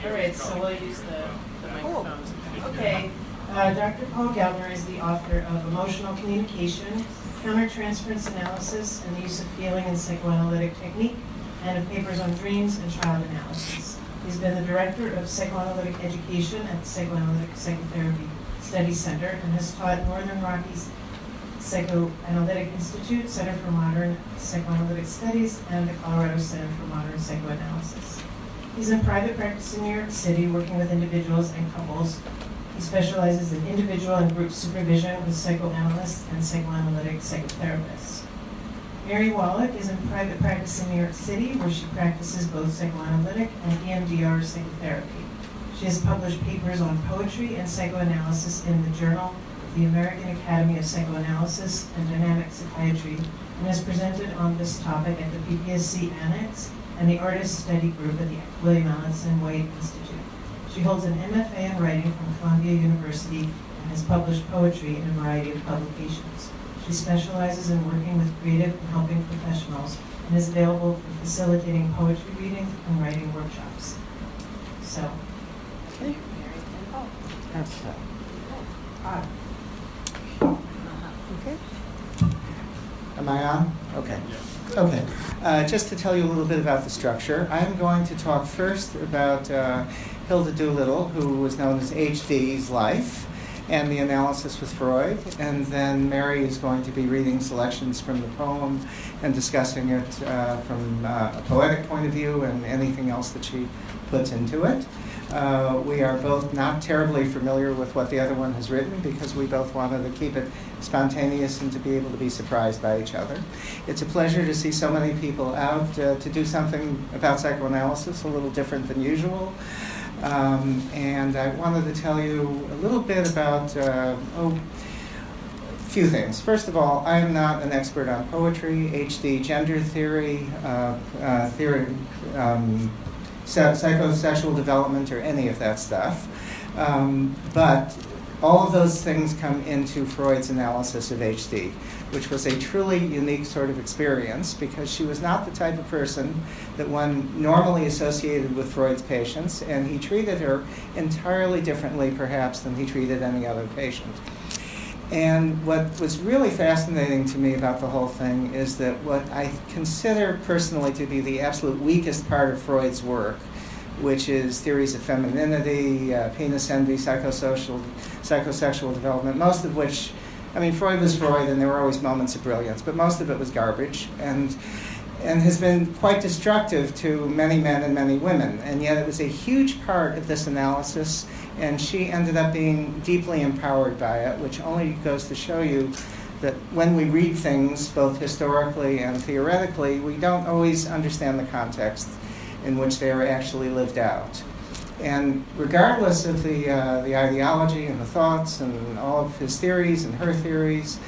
All right, so we'll use the microphones. Okay, Dr. Paul Geltner is the author of Emotional Communication, Countertransference Analysis, and the Use of Feeling in Psychoanalytic Technique, and of papers on dreams and child analysis. He's been the director of psychoanalytic education at the Psychoanalytic Psychotherapy Study Center and has taught Northern Rockies Psychoanalytic Institute, Center for Modern Psychoanalytic Studies, and the Colorado Center for Modern Psychoanalysis. He's in private practice in New York City, working with individuals and couples. He specializes in individual and group supervision with psychoanalysts and psychoanalytic psychotherapists. Mary Wallach is in private practice in New York City, where she practices both psychoanalytic and EMDR psychotherapy. She has published papers on poetry and psychoanalysis in the Journal of the American Academy of Psychoanalysis and Dynamic Psychiatry, and has presented on this topic at the PPSC Annex and the Artist Study Group at the William Allenson White Institute. She holds an MFA in writing from Columbia University and has published poetry in a variety of publications. She specializes in working with creative and helping professionals and is available for facilitating poetry readings and writing workshops. So, Okay. Mary and Paul. That's Hi. okay. Am I on? Okay. Okay. Just to tell you a little bit about the structure, I'm going to talk first about Hilda Doolittle, who was known as H.D.'s life, and the analysis with Freud, and then Mary is going to be reading selections from the poem and discussing it from a poetic point of view and anything else that she puts into it. We are both not terribly familiar with what the other one has written because we both wanted to keep it spontaneous and to be able to be surprised by each other. It's a pleasure to see so many people out to do something about psychoanalysis a little different than usual. And I wanted to tell you a little bit about a few things. First of all, I am not an expert on poetry, HD gender theory, psychosexual development, or any of that stuff. But all of those things come into Freud's analysis of HD, which was a truly unique sort of experience because she was not the type of person that one normally associated with Freud's patients, and he treated her entirely differently, perhaps, than he treated any other patient. And what was really fascinating to me about the whole thing is that what I consider personally to be the absolute weakest part of Freud's work, which is theories of femininity, penis envy, psychosexual development, most of which, I mean, Freud was Freud and there were always moments of brilliance, but most of it was garbage and has been quite destructive to many men and many women. And yet it was a huge part of this analysis, and she ended up being deeply empowered by it, which only goes to show you that when we read things, both historically and theoretically, we don't always understand the context in which they are actually lived out. And regardless of the ideology and the thoughts and all of his theories and her theories,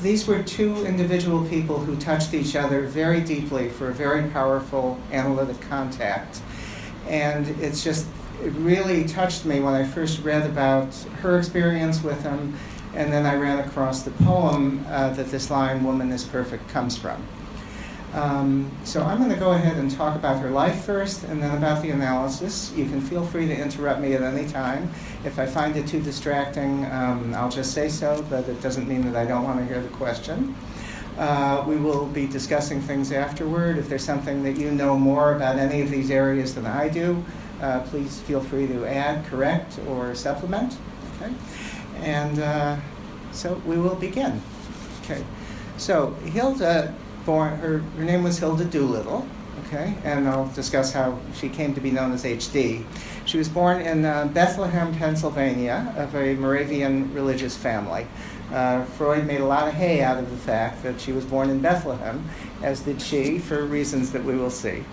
these were two individual people who touched each other very deeply for a very powerful analytic contact. And it really touched me when I first read about her experience with him, and then I ran across the poem that this line, "Woman is Perfect," comes from. So I'm going to go ahead and talk about her life first and then about the analysis. You can feel free to interrupt me at any time. If I find it too distracting, I'll just say so, but it doesn't mean that I don't want to hear the question. We will be discussing things afterward. If there's something that you know more about any of these areas than I do, please feel free to add, correct, or supplement. Okay? And so we will begin. Okay. So Hilda, her name was Hilda Doolittle, okay, and I'll discuss how she came to be known as HD. She was born in Bethlehem, Pennsylvania, of a Moravian religious family. Freud made a lot of hay out of the fact that she was born in Bethlehem, as did she, for reasons that we will see.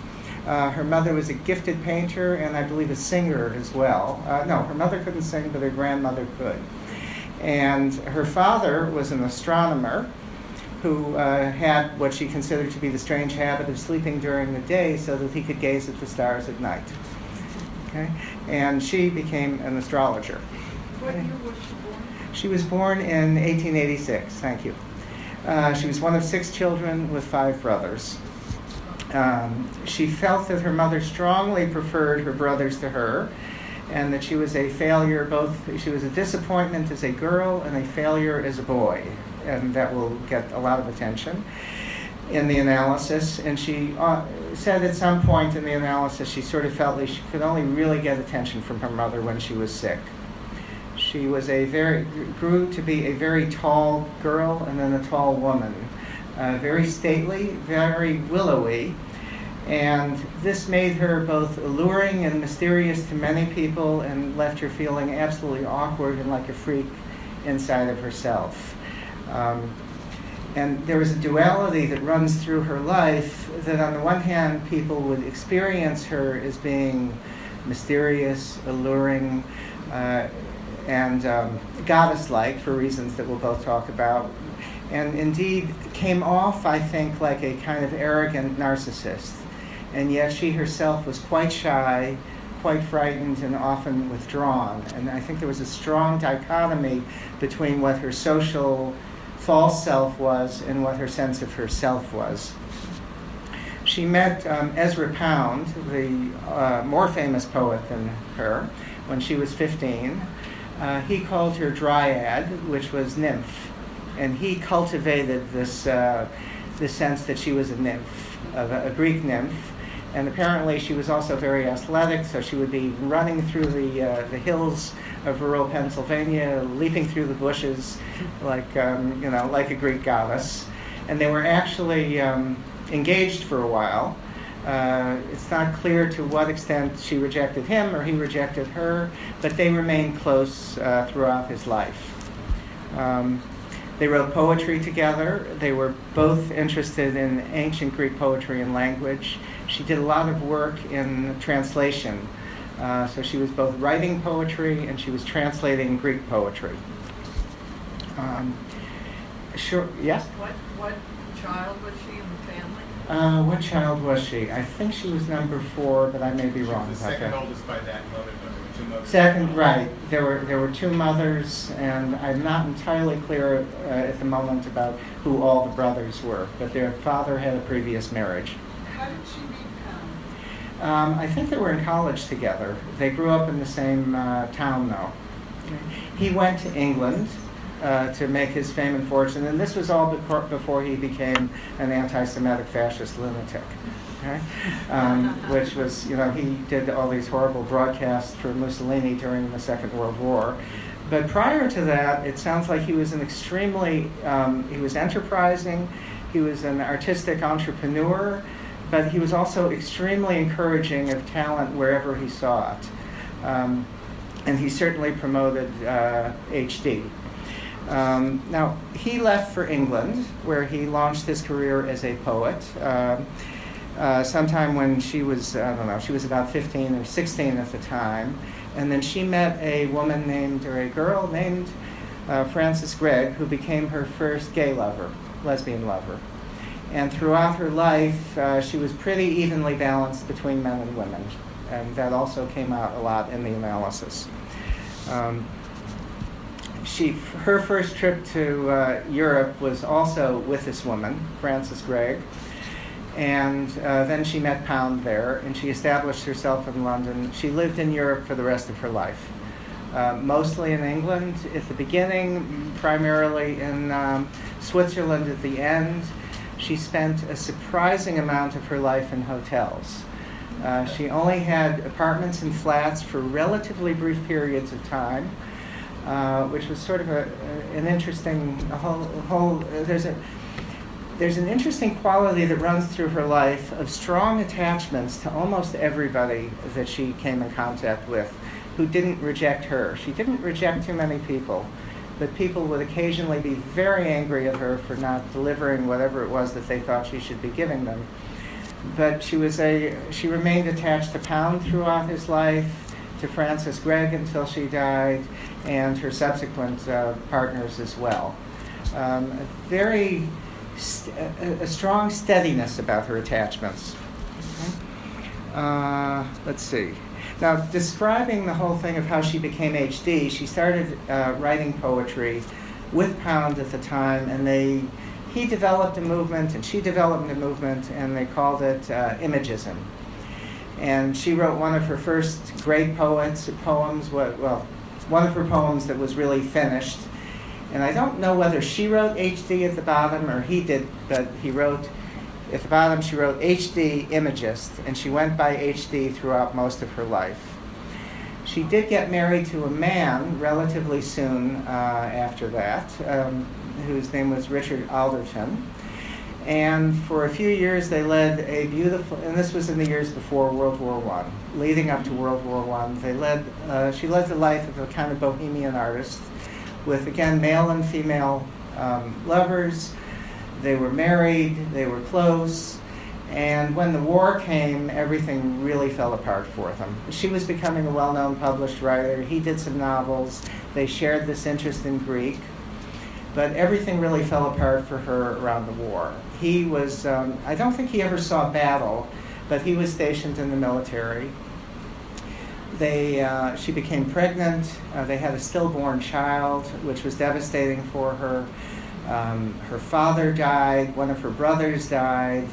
Her mother was a gifted painter and I believe a singer as well. No, her mother couldn't sing, but her grandmother could. And her father was an astronomer who had what she considered to be the strange habit of sleeping during the day so that he could gaze at the stars at night. Okay? And she became an astrologer. What year was she born? She was born in 1886, thank you. She was one of 6 children with 5 brothers. She felt that her mother strongly preferred her brothers to her, and that she was a failure, she was a disappointment as a girl and a failure as a boy, and that will get a lot of attention in the analysis. And she said at some point in the analysis she sort of felt like she could only really get attention from her mother when she was sick. She was grew to be a very tall girl and then a tall woman, very stately, very willowy, and this made her both alluring and mysterious to many people and left her feeling absolutely awkward and like a freak inside of herself. And there was a duality that runs through her life, that on the one hand people would experience her as being mysterious, alluring, and goddess-like for reasons that we'll both talk about, and indeed came off, I think, like a kind of arrogant narcissist. And yet she herself was quite shy, quite frightened, and often withdrawn. And I think there was a strong dichotomy between what her social false self was and what her sense of herself was. She met Ezra Pound, the more famous poet than her, when she was 15. He called her Dryad, which was nymph, and he cultivated this sense that she was a nymph, a Greek nymph. And apparently she was also very athletic, so she would be running through the hills of rural Pennsylvania, leaping through the bushes like a Greek goddess. And they were actually engaged for a while. It's not clear to what extent she rejected him or he rejected her, but they remained close throughout his life. They wrote poetry together. They were both interested in ancient Greek poetry and language. She did a lot of work in translation. So she was both writing poetry and she was translating Greek poetry. Sure, yes? What child was she in the family? What child was she? I think she was number 4, but I may be wrong She was the about second that. oldest by that mother, but there were 2 mothers. Second, right. There were 2 mothers, and I'm not entirely clear at the moment about who all the brothers were, but their father had a previous marriage. How did she meet Pound? I think they were in college together. They grew up in the same town, though. He went to England to make his fame and fortune, and this was all before he became an anti-Semitic fascist lunatic. Okay? Which was, he did all these horrible broadcasts for Mussolini during the Second World War. But prior to that, it sounds like he was he was enterprising, he was an artistic entrepreneur, but he was also extremely encouraging of talent wherever he saw it. And he certainly promoted HD. Now, he left for England, where he launched his career as a poet. Sometime when she was, she was about 15 or 16 at the time. And then she met a girl named Frances Gregg, who became her first lesbian lover. And throughout her life, she was pretty evenly balanced between men and women. And that also came out a lot in the analysis. Her first trip to Europe was also with this woman, Frances Gregg. And then she met Pound there, and she established herself in London. She lived in Europe for the rest of her life, mostly in England at the beginning, primarily in Switzerland at the end. She spent a surprising amount of her life in hotels. She only had apartments and flats for relatively brief periods of time, which was sort of an interesting there's an interesting quality that runs through her life of strong attachments to almost everybody that she came in contact with who didn't reject her. She didn't reject too many people, but people would occasionally be very angry at her for not delivering whatever it was that they thought she should be giving them. But she remained attached to Pound throughout his life, to Frances Gregg until she died, and her subsequent partners as well. A strong steadiness about her attachments. Okay. Let's see. Now, describing the whole thing of how she became HD, she started writing poetry with Pound at the time, and he developed a movement and she developed a movement, and they called it Imagism. And she wrote one of her first great poems, one of her poems that was really finished. And I don't know whether she wrote HD at the bottom or he did, but he wrote, at the bottom she wrote HD Imagist, and she went by HD throughout most of her life. She did get married to a man relatively soon after that, whose name was Richard Alderton. And for a few years they led a beautiful, and this was in the years before World War I, leading up to World War I. She led the life of a kind of bohemian artist with, again, male and female lovers. They were married, they were close, and when the war came, everything really fell apart for them. She was becoming a well-known published writer. He did some novels. They shared this interest in Greek, but everything really fell apart for her around the war. He was, I don't think he ever saw battle, but he was stationed in the military. She became pregnant. They had a stillborn child, which was devastating for her. Her father died. One of her brothers died.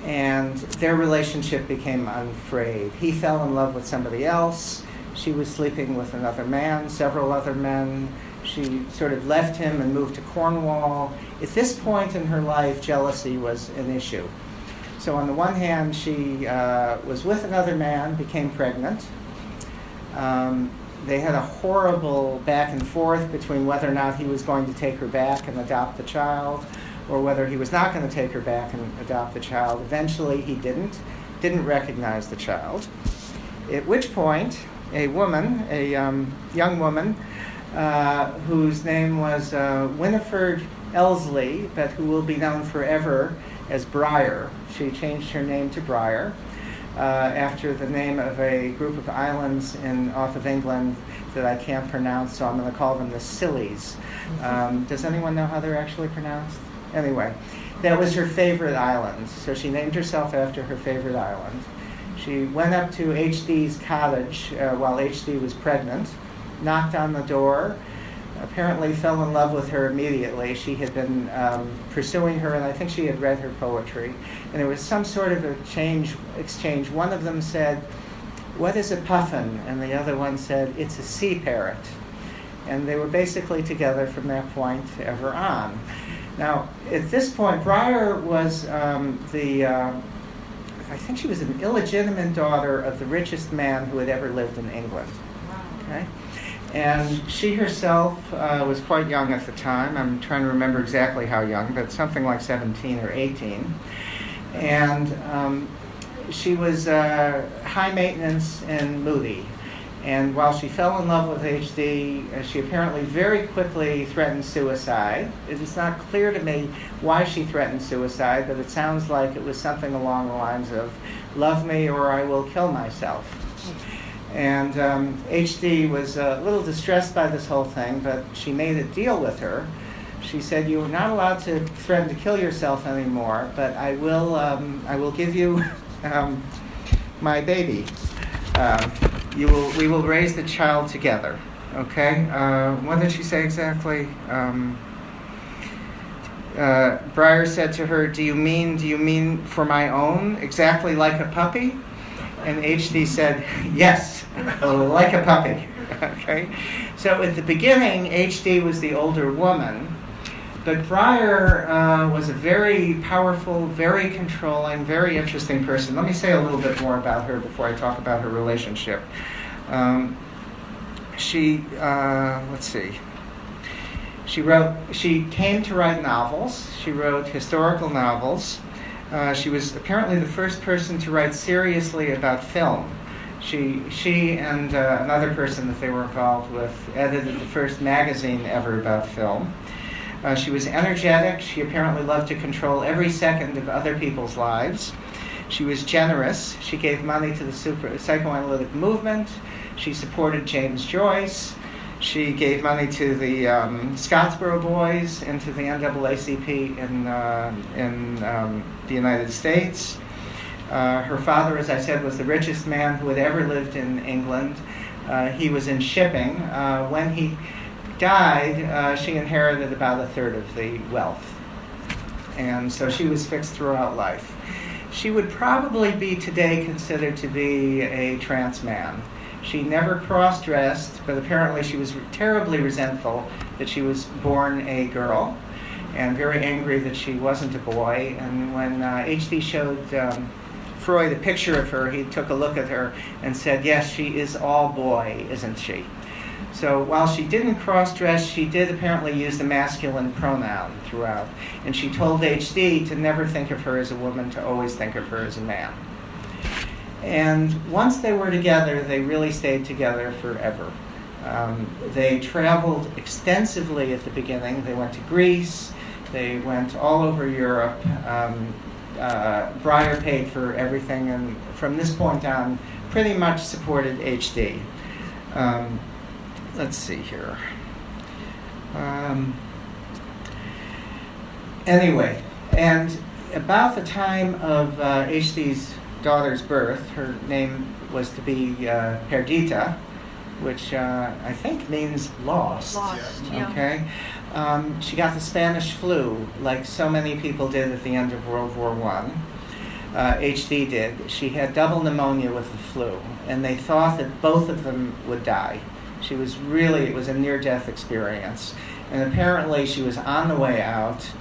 And their relationship became unfrayed. He fell in love with somebody else. She was sleeping with another man, several other men. She sort of left him and moved to Cornwall. At this point in her life, jealousy was an issue. So on the one hand, she was with another man, became pregnant. They had a horrible back and forth between whether or not he was going to take her back and adopt the child, or whether he was not going to take her back and adopt the child. Eventually, he didn't recognize the child. At which point, a woman, a young woman, whose name was Winifred Elsley, but who will be known forever as Briar. She changed her name to Briar after the name of a group of islands off of England that I can't pronounce, so I'm going to call them the Scillies. Does anyone know how they're actually pronounced? Anyway, that was her favorite island, so she named herself after her favorite island. She went up to HD's cottage while HD was pregnant, knocked on the door, apparently fell in love with her immediately. She had been pursuing her, and I think she had read her poetry. And there was some sort of exchange. One of them said, "What is a puffin?" And the other one said, "It's a sea parrot." And they were basically together from that point ever on. Now, at this point, Briar was I think she was an illegitimate daughter of the richest man who had ever lived in England. Okay? And she herself was quite young at the time. I'm trying to remember exactly how young, but something like 17 or 18. And she was high maintenance and moody. And while she fell in love with HD, she apparently very quickly threatened suicide. It is not clear to me why she threatened suicide, but it sounds like it was something along the lines of, "Love me or I will kill myself." And HD was a little distressed by this whole thing, but she made a deal with her. She said, "You are not allowed to threaten to kill yourself anymore, but I will give you my baby. We will raise the child together." Okay? What did she say exactly? Briar said to her, do you mean for my own, exactly like a puppy?" And HD said, "Yes, like a puppy." Okay? So at the beginning, HD was the older woman, but Briar was a very powerful, very controlling, very interesting person. Let me say a little bit more about her before I talk about her relationship. Let's see. She came to write novels. She wrote historical novels. She was apparently the first person to write seriously about film. She and another person that they were involved with edited the first magazine ever about film. She was energetic. She apparently loved to control every second of other people's lives. She was generous. She gave money to the psychoanalytic movement. She supported James Joyce. She gave money to the Scottsboro Boys and to the NAACP in the United States. Her father, as I said, was the richest man who had ever lived in England. He was in shipping. When he died, she inherited about a third of the wealth. and so she was fixed throughout life. She would probably be today considered to be a trans man. She never cross-dressed, but apparently she was terribly resentful that she was born a girl and very angry that she wasn't a boy. And when H.D. showed Freud a picture of her, he took a look at her and said, yes, she is all boy, isn't she? So while she didn't cross-dress, she did apparently use the masculine pronoun throughout. And she told H.D. to never think of her as a woman, to always think of her as a man. And once they were together, they really stayed together forever. They traveled extensively at the beginning. They went to Greece. They went all over Europe. Breyer paid for everything, and from this point on, pretty much supported H.D. Let's see here. Anyway, and about the time of H.D.'s daughter's birth, her name was to be Perdita, which I think means lost. Lost, yeah. Okay. She got the Spanish flu, like so many people did at the end of World War I. H.D. did. She had double pneumonia with the flu, and they thought that both of them would die. It was a near-death experience. And apparently she was on the way out.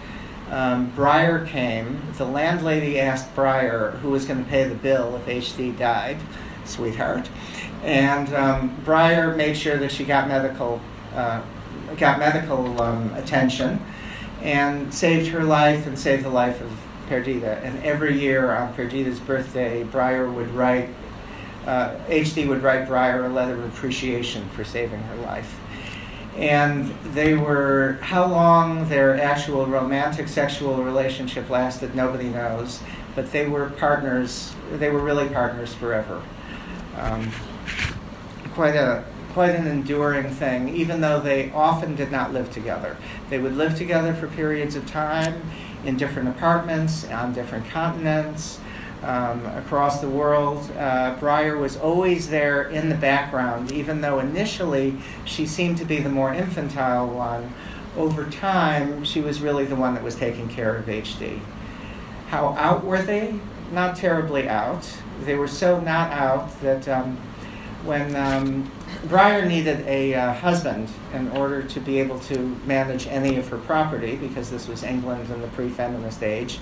Breyer came. The landlady asked Breyer who was going to pay the bill if H.D. died, sweetheart. And Breyer made sure that she got medical attention and saved her life and saved the life of Perdita. And every year on Perdita's birthday, H.D. would write Breyer a letter of appreciation for saving her life. And how long their actual romantic sexual relationship lasted, nobody knows. But they were partners. They were really partners forever. Quite an enduring thing, even though they often did not live together. They would live together for periods of time in different apartments, on different continents, across the world. Breyer was always there in the background, even though initially she seemed to be the more infantile one. Over time, she was really the one that was taking care of H.D. How out were they? Not terribly out. They were so not out that when Breyer needed a husband in order to be able to manage any of her property, because this was England in the pre-feminist age,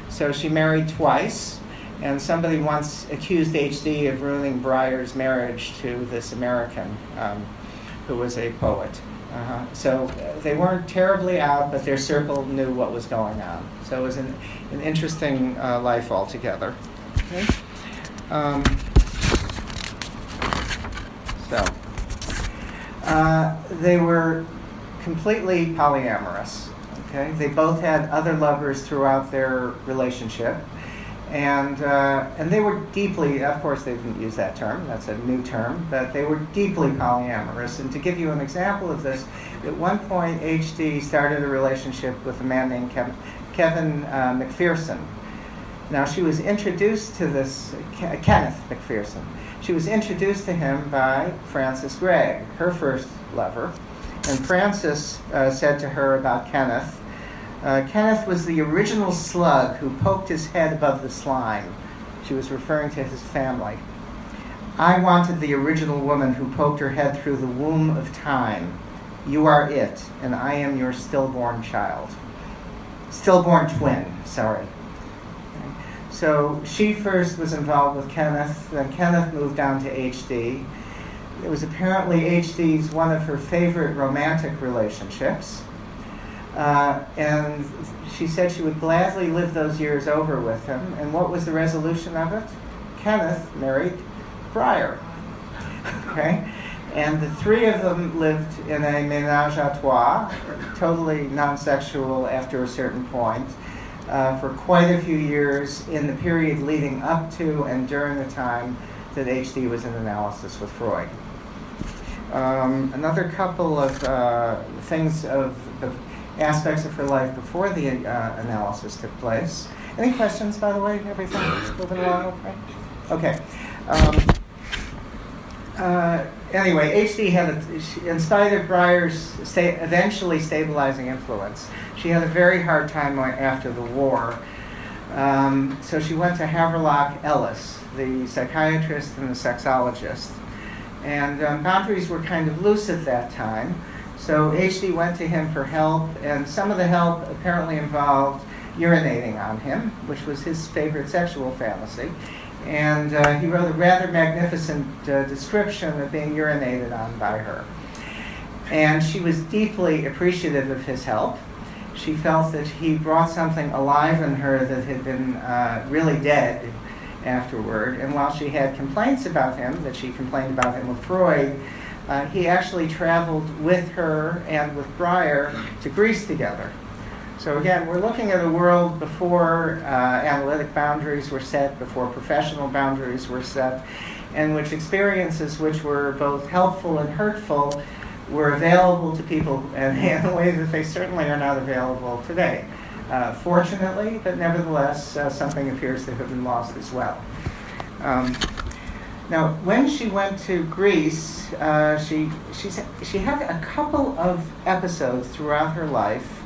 so she married twice. And somebody once accused H.D. of ruining Breyer's marriage to this American who was a poet. So they weren't terribly out, but their circle knew what was going on. So it was an interesting life altogether. Okay. They were completely polyamorous. Okay, they both had other lovers throughout their relationship. And they were deeply, of course they didn't use that term, that's a new term, but they were deeply polyamorous. And to give you an example of this, at one point H.D. started a relationship with a man named Kevin McPherson. Now she was introduced to Kenneth McPherson. She was introduced to him by Frances Gregg, her first lover. And Frances said to her about Kenneth, Kenneth was the original slug who poked his head above the slime. She was referring to his family. I wanted the original woman who poked her head through the womb of time. You are it, and I am your stillborn child. Stillborn twin, sorry. So she first was involved with Kenneth, then Kenneth moved on to H.D. It was apparently H.D.'s one of her favorite romantic relationships. And she said she would gladly live those years over with him. And what was the resolution of it? Kenneth married Breyer. Okay? And the three of them lived in a ménage à trois, totally non-sexual after a certain point, for quite a few years in the period leading up to and during the time that H.D. was in analysis with Freud. Another couple of things of the aspects of her life before the analysis took place. Any questions, by the way? Everything moving along okay? Okay. anyway, HD in spite of Breyer's eventually stabilizing influence, she had a very hard time after the war. So she went to Havelock Ellis, the psychiatrist and the sexologist. And boundaries were kind of loose at that time. So HD went to him for help, and some of the help apparently involved urinating on him, which was his favorite sexual fantasy. And he wrote a rather magnificent description of being urinated on by her. And she was deeply appreciative of his help. She felt that he brought something alive in her that had been really dead afterward. And while she had complaints about him, that she complained about him with Freud, he actually traveled with her and with Breyer to Greece together. So again, we're looking at a world before analytic boundaries were set, before professional boundaries were set, in which experiences which were both helpful and hurtful were available to people in a way that they certainly are not available today. Fortunately, but nevertheless, something appears to have been lost as well. Now, when she went to Greece, she had a couple of episodes throughout her life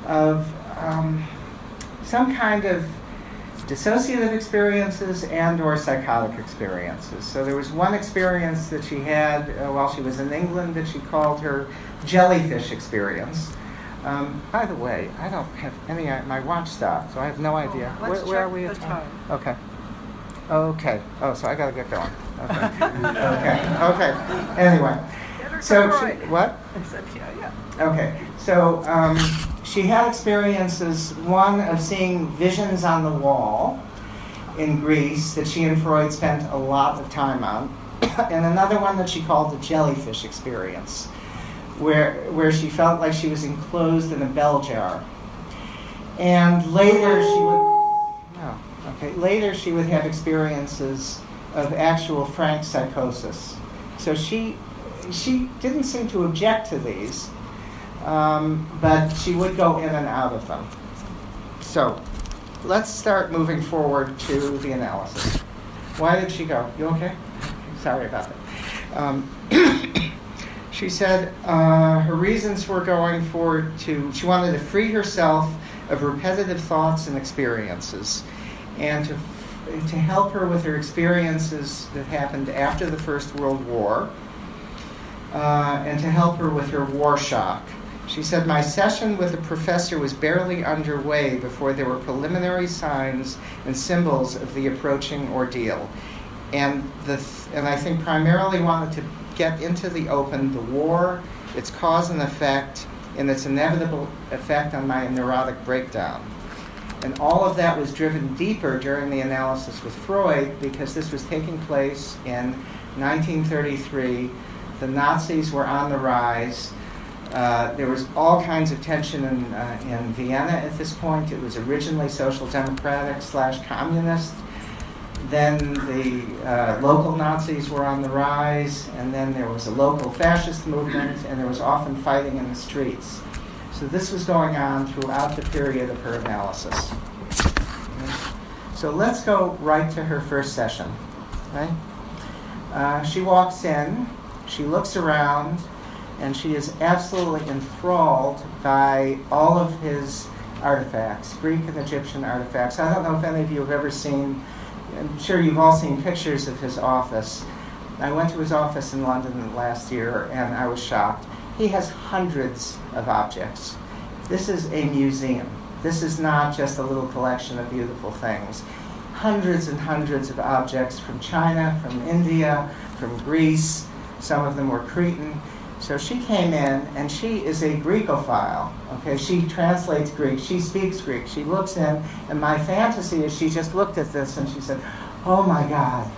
of some kind of dissociative experiences and or psychotic experiences. So there was one experience that she had while she was in England that she called her jellyfish experience. By the way, I don't have any, my watch stopped, so I have no idea. Where are we at time? Okay. Okay. Oh, so I got to get going. Okay. Okay. Anyway. So what? I said, yeah. Okay. So she had experiences, one of seeing visions on the wall in Greece that she and Freud spent a lot of time on, and another one that she called the jellyfish experience, where she felt like she was enclosed in a bell jar. And later she would have experiences of actual frank psychosis. So she didn't seem to object to these, but she would go in and out of them. So let's start moving forward to the analysis. Why did she go? You okay? Sorry about that. She said her reasons for going forward she wanted to free herself of repetitive thoughts and experiences, and to help her with her experiences that happened after the First World War, and to help her with her war shock. She said, my session with the professor was barely underway before there were preliminary signs and symbols of the approaching ordeal. And I think primarily wanted to get into the open the war, its cause and effect, and its inevitable effect on my neurotic breakdown. And all of that was driven deeper during the analysis with Freud, because this was taking place in 1933. The Nazis were on the rise. There was all kinds of tension in Vienna at this point. It was originally social democratic / communist. Then the local Nazis were on the rise, and then there was a local fascist movement, and there was often fighting in the streets. So this was going on throughout the period of her analysis. Okay. So let's go right to her first session. Okay? She walks in, she looks around, and she is absolutely enthralled by all of his artifacts, Greek and Egyptian artifacts. I don't know if any of you have ever seen, I'm sure you've all seen pictures of his office. I went to his office in London last year, and I was shocked. He has hundreds of objects. This is a museum. This is not just a little collection of beautiful things. Hundreds and hundreds of objects from China, from India, from Greece. Some of them were Cretan. So she came in, and she is a Greekophile. Okay, she translates Greek. She speaks Greek. She looks in, and my fantasy is she just looked at this and she said, "Oh my God,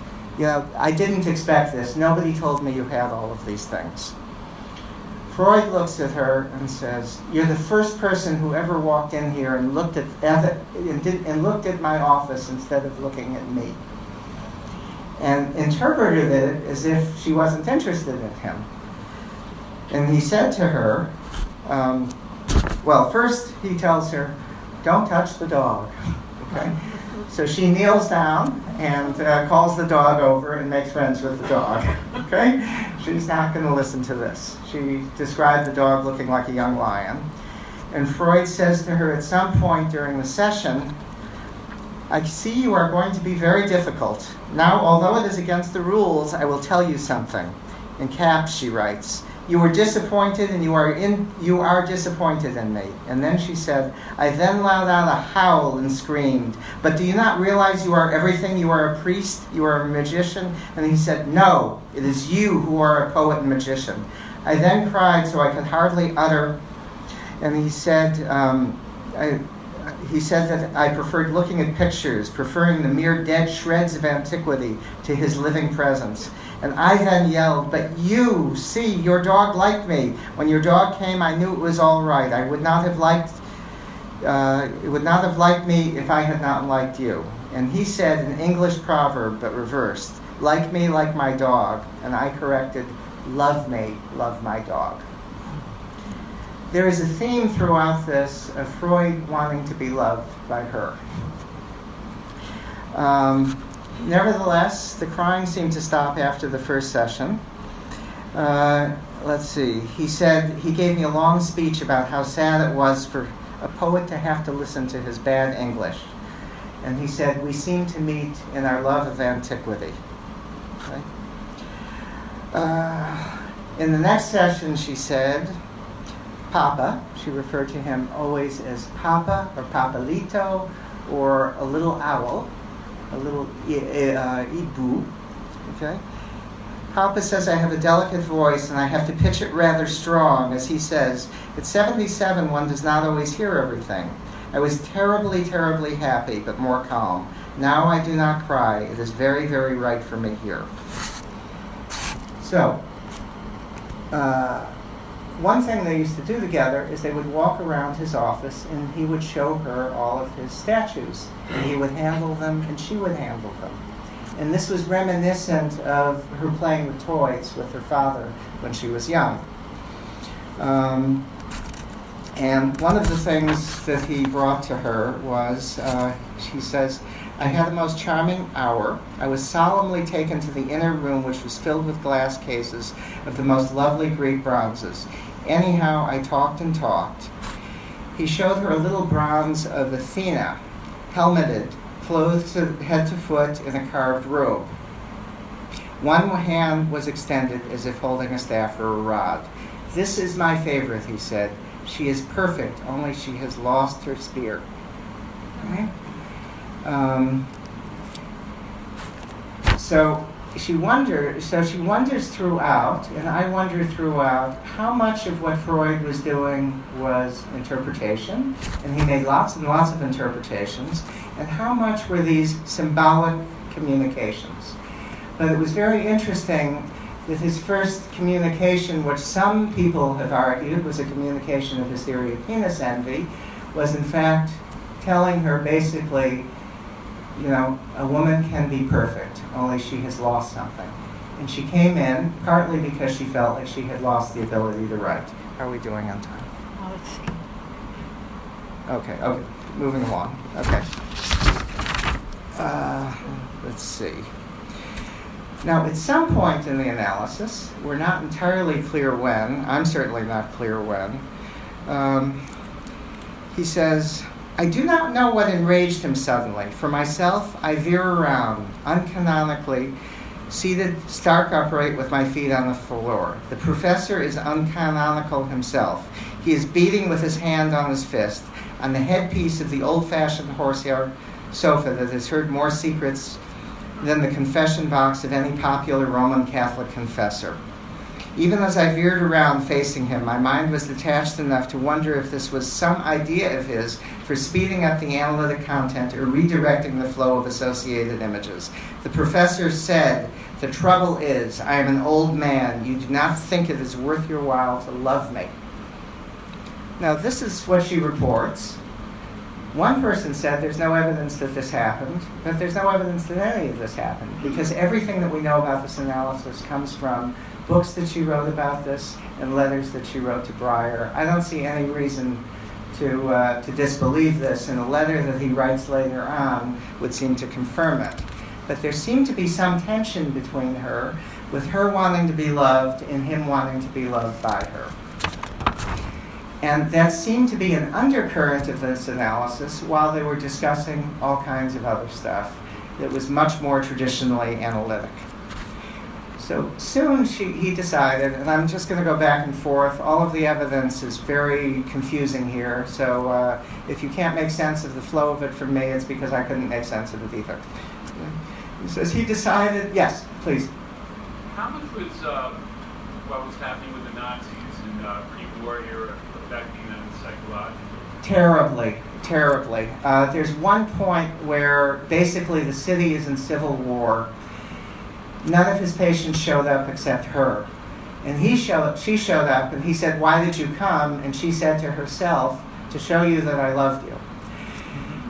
I didn't expect this. Nobody told me you had all of these things." Freud looks at her and says, "You're the first person who ever walked in here and looked at my office instead of looking at me," and interpreted it as if she wasn't interested in him. And he said to her, first he tells her, "Don't touch the dog." Okay? So she kneels down and calls the dog over and makes friends with the dog. Okay? She's not going to listen to this. She described the dog looking like a young lion. And Freud says to her at some point during the session, I see you are going to be very difficult. Now, although it is against the rules, I will tell you something. In caps, she writes, you were disappointed and you are disappointed in me. And then she said, I then let out a howl and screamed, but do you not realize you are everything? You are a priest, you are a magician? And he said, no, it is you who are a poet and magician. I then cried so I could hardly utter, and he said that I preferred looking at pictures, preferring the mere dead shreds of antiquity to his living presence. And I then yelled, but you, see, your dog liked me. When your dog came, I knew it was all right. It would not have liked me if I had not liked you. And he said an English proverb, but reversed, like me, like my dog. And I corrected, love me, love my dog. There is a theme throughout this of Freud wanting to be loved by her. Nevertheless, the crying seemed to stop after the first session. Let's see. He said, he gave me a long speech about how sad it was for a poet to have to listen to his bad English. And he said, we seem to meet in our love of antiquity. Okay. In the next session, she said, Papa, she referred to him always as Papa or Papalito or a little owl. A little ibu, okay? Papa says I have a delicate voice and I have to pitch it rather strong. As he says, at 77 one does not always hear everything. I was terribly, terribly happy, but more calm. Now I do not cry. It is very, very right for me here. So, one thing they used to do together is they would walk around his office and he would show her all of his statues. And he would handle them and she would handle them. And this was reminiscent of her playing with toys with her father when she was young. And one of the things that he brought to her was, she says, I had the most charming hour. I was solemnly taken to the inner room, which was filled with glass cases of the most lovely Greek bronzes. Anyhow, I talked and talked. He showed her a little bronze of Athena, helmeted, clothed head to foot in a carved robe. One hand was extended as if holding a staff or a rod. This is my favorite, he said. She is perfect, only she has lost her spear. Okay? So she wonders throughout, and I wonder throughout, how much of what Freud was doing was interpretation, and he made lots and lots of interpretations, and how much were these symbolic communications. But it was very interesting that his first communication, which some people have argued was a communication of his theory of penis envy, was in fact telling her basically, you know, a woman can be perfect, only she has lost something. And she came in partly because she felt like she had lost the ability to write. How are we doing on time? Oh, let's see. Okay, moving along. Okay. Let's see. Now, at some point in the analysis, we're not entirely clear when, I'm certainly not clear when, he says, I do not know what enraged him suddenly. For myself, I veer around, uncanonically, seated stark upright with my feet on the floor. The professor is uncanonical himself. He is beating with his hand on his fist on the headpiece of the old-fashioned horsehair sofa that has heard more secrets than the confession box of any popular Roman Catholic confessor. Even as I veered around facing him, my mind was detached enough to wonder if this was some idea of his for speeding up the analytic content or redirecting the flow of associated images. The professor said, the trouble is, I am an old man. You do not think it is worth your while to love me. Now, this is what she reports. One person said there's no evidence that this happened, but there's no evidence that any of this happened, because everything that we know about this analysis comes from books that she wrote about this and letters that she wrote to Breyer. I don't see any reason to disbelieve this, and a letter that he writes later on would seem to confirm it. But there seemed to be some tension between her with her wanting to be loved and him wanting to be loved by her. And that seemed to be an undercurrent of this analysis while they were discussing all kinds of other stuff that was much more traditionally analytic. So soon he decided, and I'm just going to go back and forth. All of the evidence is very confusing here, so if you can't make sense of the flow of it from me, it's because I couldn't make sense of it either. He says he decided, yes, please. How much was what was happening with the Nazis in pre-war era affecting them psychologically? Terribly. There's one point where basically the city is in civil war. None of his patients showed up except her. And she showed up, and he said, "Why did you come?" And she said to herself, "To show you that I loved you."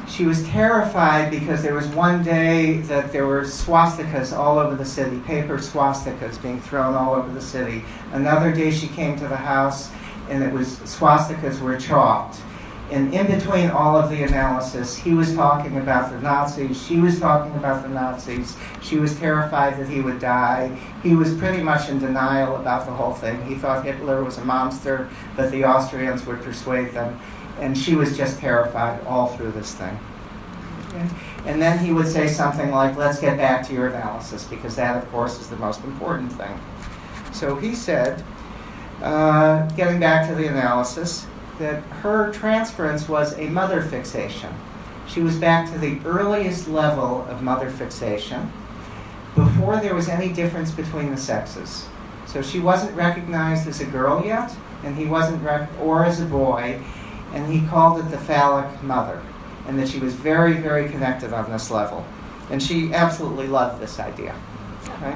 She was terrified because there was one day that there were swastikas all over the city, paper swastikas being thrown all over the city. Another day she came to the house, and it was swastikas were chalked. And in between all of the analysis, he was talking about the Nazis, she was talking about the Nazis, she was terrified that he would die. He was pretty much in denial about the whole thing. He thought Hitler was a monster, but the Austrians would persuade them. And she was just terrified all through this thing. Okay? And then he would say something like, "Let's get back to your analysis," because that, of course, is the most important thing. So he said, getting back to the analysis, that her transference was a mother fixation. She was back to the earliest level of mother fixation before there was any difference between the sexes. So she wasn't recognized as a girl yet, and he wasn't, or as a boy, and he called it the phallic mother, and that she was very, very connected on this level. And she absolutely loved this idea. Okay?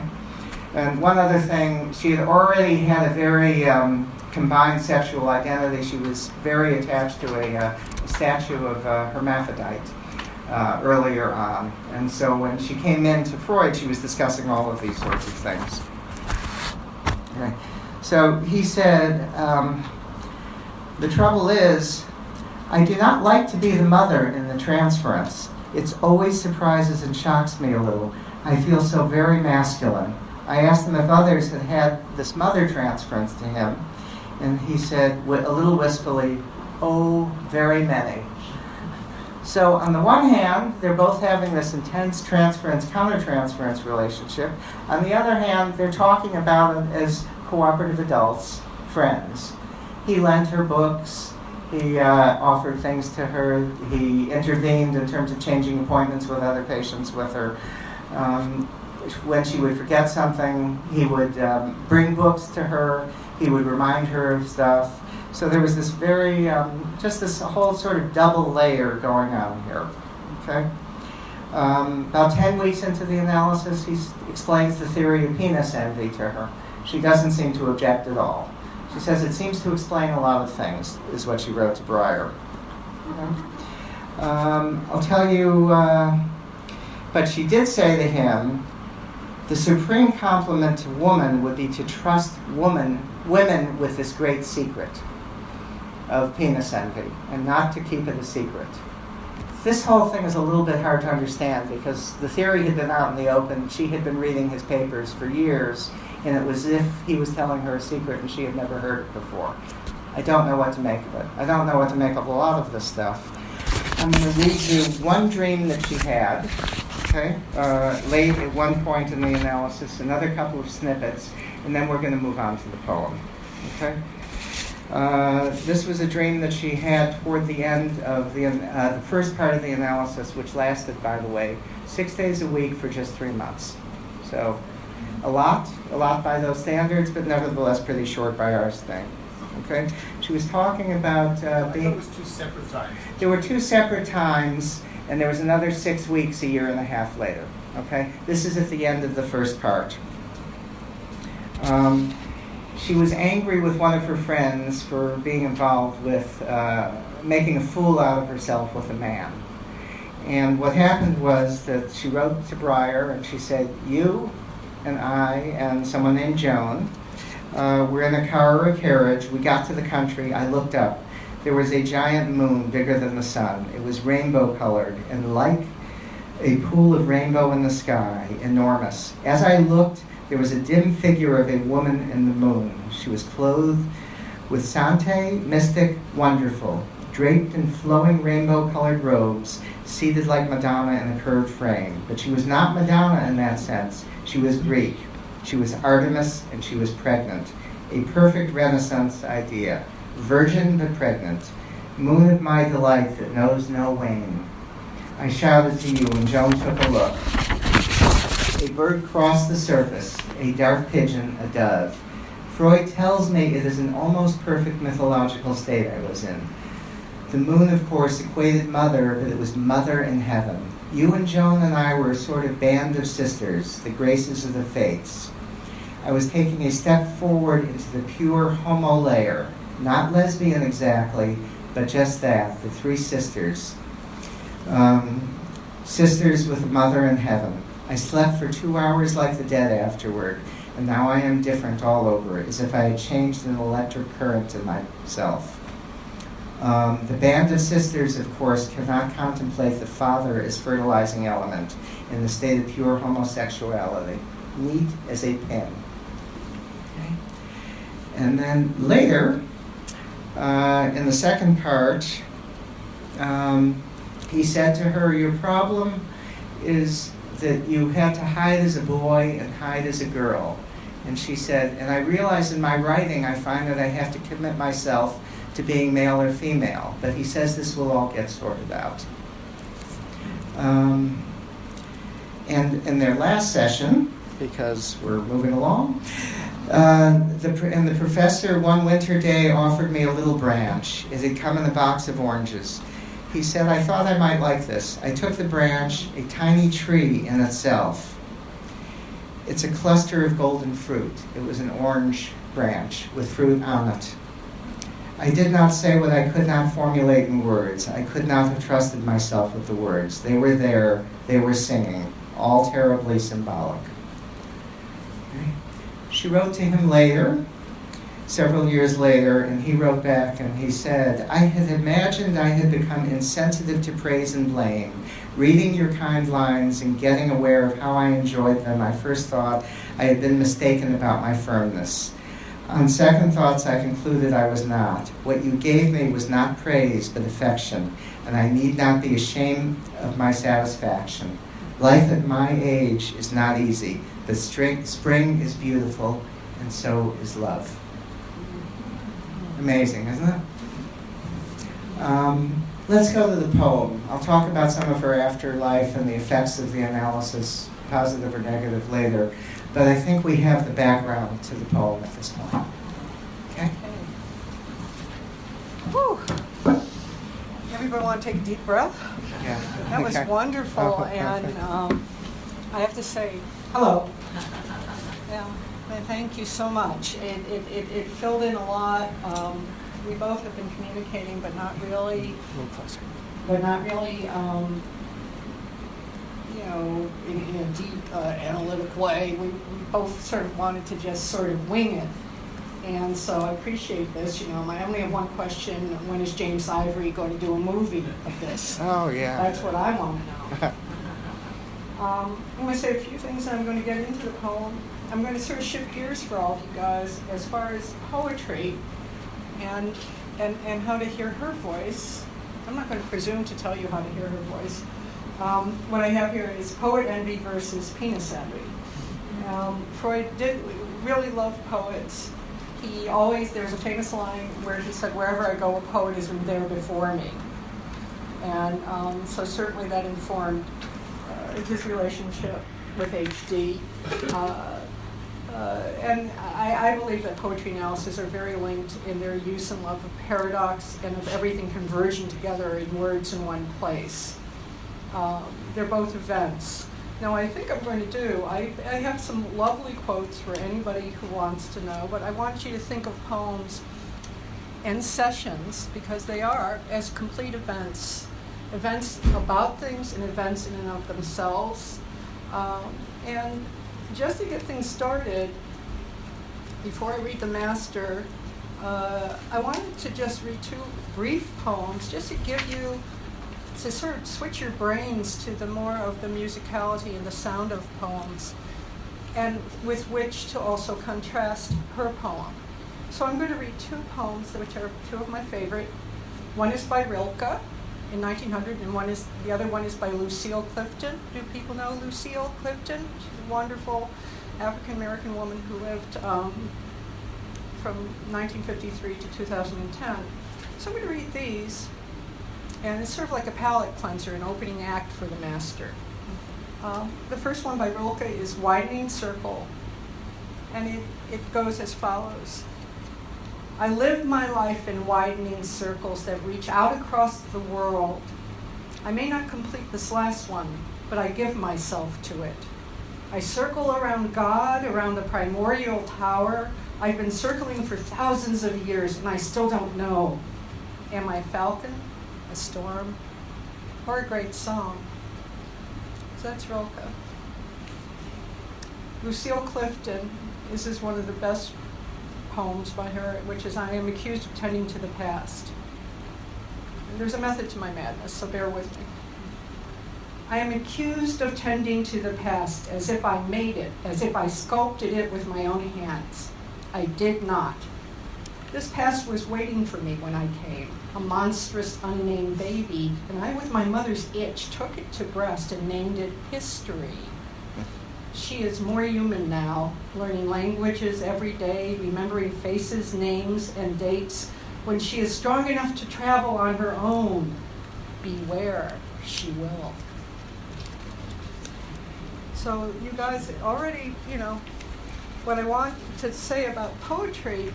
And one other thing, she had already had a very combined sexual identity. She was very attached to a statue of hermaphrodite earlier on. And so when she came in to Freud, she was discussing all of these sorts of things. Okay. So he said, the trouble is, I do not like to be the mother in the transference. It always surprises and shocks me a little. I feel so very masculine. I asked him if others had had this mother transference to him, and he said, a little wistfully, "Oh, very many." So on the one hand, they're both having this intense transference-countertransference relationship. On the other hand, they're talking about it as cooperative adults, friends. He lent her books. He offered things to her. He intervened in terms of changing appointments with other patients with her. When she would forget something, he would bring books to her. He would remind her of stuff. So there was this very, just this whole sort of double layer going on here. Okay. About 10 weeks into the analysis, he explains the theory of penis envy to her. She doesn't seem to object at all. She says it seems to explain a lot of things, is what she wrote to Breyer. Okay. I'll tell you, but she did say to him, the supreme compliment to woman would be to trust women with this great secret of penis envy and not to keep it a secret. This whole thing is a little bit hard to understand because the theory had been out in the open. She had been reading his papers for years, and it was as if he was telling her a secret and she had never heard it before. I don't know what to make of it. I don't know what to make of a lot of this stuff. I'm going to read you one dream that she had, okay, late at one point in the analysis, another couple of snippets, and then we're going to move on to the poem. Okay? This was a dream that she had toward the end of the first part of the analysis, which lasted, by the way, 6 days a week for just 3 months. So a lot by those standards, but nevertheless pretty short by our standards. Okay? She was talking about being... It was 2 separate times. There were 2 separate times, and there was another 6 weeks, a year and a half later. Okay? This is at the end of the first part. She was angry with one of her friends for being involved with making a fool out of herself with a man. And what happened was that she wrote to Breyer and she said, "You and I and someone named Joan were in a car or a carriage. We got to the country. I looked up. There was a giant moon bigger than the sun. It was rainbow colored and like a pool of rainbow in the sky, enormous. As I looked, there was a dim figure of a woman in the moon. She was clothed with sante, mystic, wonderful, draped in flowing rainbow-colored robes, seated like Madonna in a curved frame. But she was not Madonna in that sense. She was Greek. She was Artemis, and she was pregnant. A perfect Renaissance idea. Virgin but pregnant. Moon of my delight that knows no wane. I shouted to you, and Joan took a look. A bird crossed the surface, a dark pigeon, a dove. Freud tells me it is an almost perfect mythological state I was in. The moon, of course, equated mother, but it was mother in heaven. You and Joan and I were a sort of band of sisters, the graces of the fates. I was taking a step forward into the pure homo layer, not lesbian exactly, but just that, the three sisters. Sisters with a mother in heaven. I slept for 2 hours like the dead afterward, and now I am different all over, as if I had changed an electric current in myself. The band of sisters, of course, cannot contemplate the father as fertilizing element in the state of pure homosexuality, neat as a pin. Okay. And then later, in the second part, he said to her, your problem is that you had to hide as a boy and hide as a girl. And she said, and I realize in my writing I find that I have to commit myself to being male or female. But he says this will all get sorted out. And in their last session, because we're moving along, the professor one winter day offered me a little branch. It had come in a box of oranges. He said, I thought I might like this. I took the branch, a tiny tree in itself. It's a cluster of golden fruit. It was an orange branch with fruit on it. I did not say what I could not formulate in words. I could not have trusted myself with the words. They were there. They were singing, all terribly symbolic. Okay. She wrote to him later, several years later, and he wrote back and he said, I had imagined I had become insensitive to praise and blame. Reading your kind lines and getting aware of how I enjoyed them, I first thought I had been mistaken about my firmness. On second thoughts, I concluded I was not. What you gave me was not praise, but affection, and I need not be ashamed of my satisfaction. Life at my age is not easy, but spring is beautiful, and so is love. Amazing, isn't it? Let's go to the poem. I'll talk about some of her afterlife and the effects of the analysis, positive or negative, later. But I think we have the background to the poem at this point. Okay? Whew. Everybody want to take a deep breath? Yeah. That was wonderful, and I have to say, hello. Yeah, and thank you so much. It filled in a lot. We both have been communicating, but not really. A little closer. But not really. In a deep analytic way. We both sort of wanted to just sort of wing it. And so I appreciate this. I only have one question. When is James Ivory going to do a movie of this? Oh, yeah. That's what I want to know. I'm going to say a few things, and I'm going to get into the poem. I'm going to sort of shift gears for all of you guys as far as poetry and how to hear her voice. I'm not going to presume to tell you how to hear her voice. What I have here is poet envy versus penis envy. Freud did really love poets. There's a famous line where he said, wherever I go, a poet is there before me. And so certainly that informed his relationship with H.D. And I believe that poetry analysis are very linked in their use and love of paradox and of everything converging together in words in one place. They're both events. Now, I think I'm going to do, I have some lovely quotes for anybody who wants to know, but I want you to think of poems and sessions, because they are, as complete events. Events about things and events in and of themselves. And just to get things started, before I read the master, I wanted to just read two brief poems, just to give you, to sort of switch your brains to the more of the musicality and the sound of poems. and with which to also contrast her poem. So I'm going to read two poems which are two of my favorite. One is by Rilke in 1900, and the other one is by Lucille Clifton. Do people know Lucille Clifton? She's a wonderful African-American woman who lived from 1953 to 2010. So I'm going to read these, and it's sort of like a palate cleanser, an opening act for the master. The first one by Rilke is Widening Circle, and it goes as follows. I live my life in widening circles that reach out across the world. I may not complete this last one, but I give myself to it. I circle around God, around the primordial tower. I've been circling for thousands of years, and I still don't know. Am I a falcon, a storm, or a great song? So that's Rilke. Lucille Clifton, this is one of the best poems by her, which is I am accused of tending to the past. And there's a method to my madness, so bear with me. I am accused of tending to the past as if I made it, as if I sculpted it with my own hands. I did not. This past was waiting for me when I came, a monstrous unnamed baby, and I with my mother's itch took it to breast and named it history. She is more human now, learning languages every day, remembering faces, names, and dates. When she is strong enough to travel on her own, beware, she will. So you guys already, what I want to say about poetry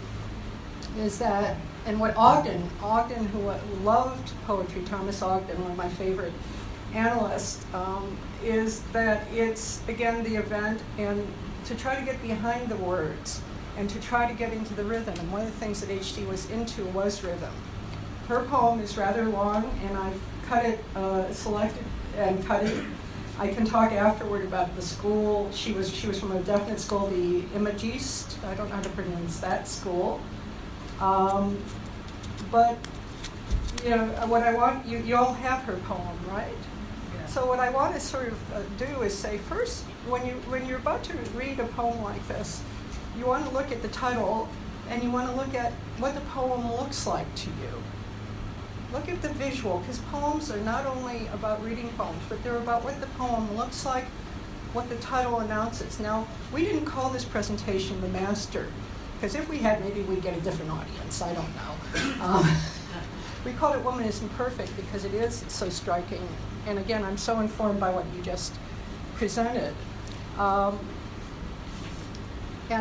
is that, and what Ogden who loved poetry, Thomas Ogden, one of my favorite analysts, is that it's, again, the event and to try to get behind the words and to try to get into the rhythm. And one of the things that H.D. was into was rhythm. Her poem is rather long, and I've cut it, selected and cut it. I can talk afterward about the school. She was from a definite school, the Imagiste. I don't know how to pronounce that school. But what I want, you all have her poem, right? Yeah. So what I want to sort of do is say, first, when you're about to read a poem like this, you want to look at the title, and you want to look at what the poem looks like to you. Look at the visual, because poems are not only about reading poems, but they're about what the poem looks like, what the title announces. Now, we didn't call this presentation The Master, because if we had, maybe we'd get a different audience. I don't know. We called it Woman Isn't Perfect because it is so striking. And again, I'm so informed by what you just presented. And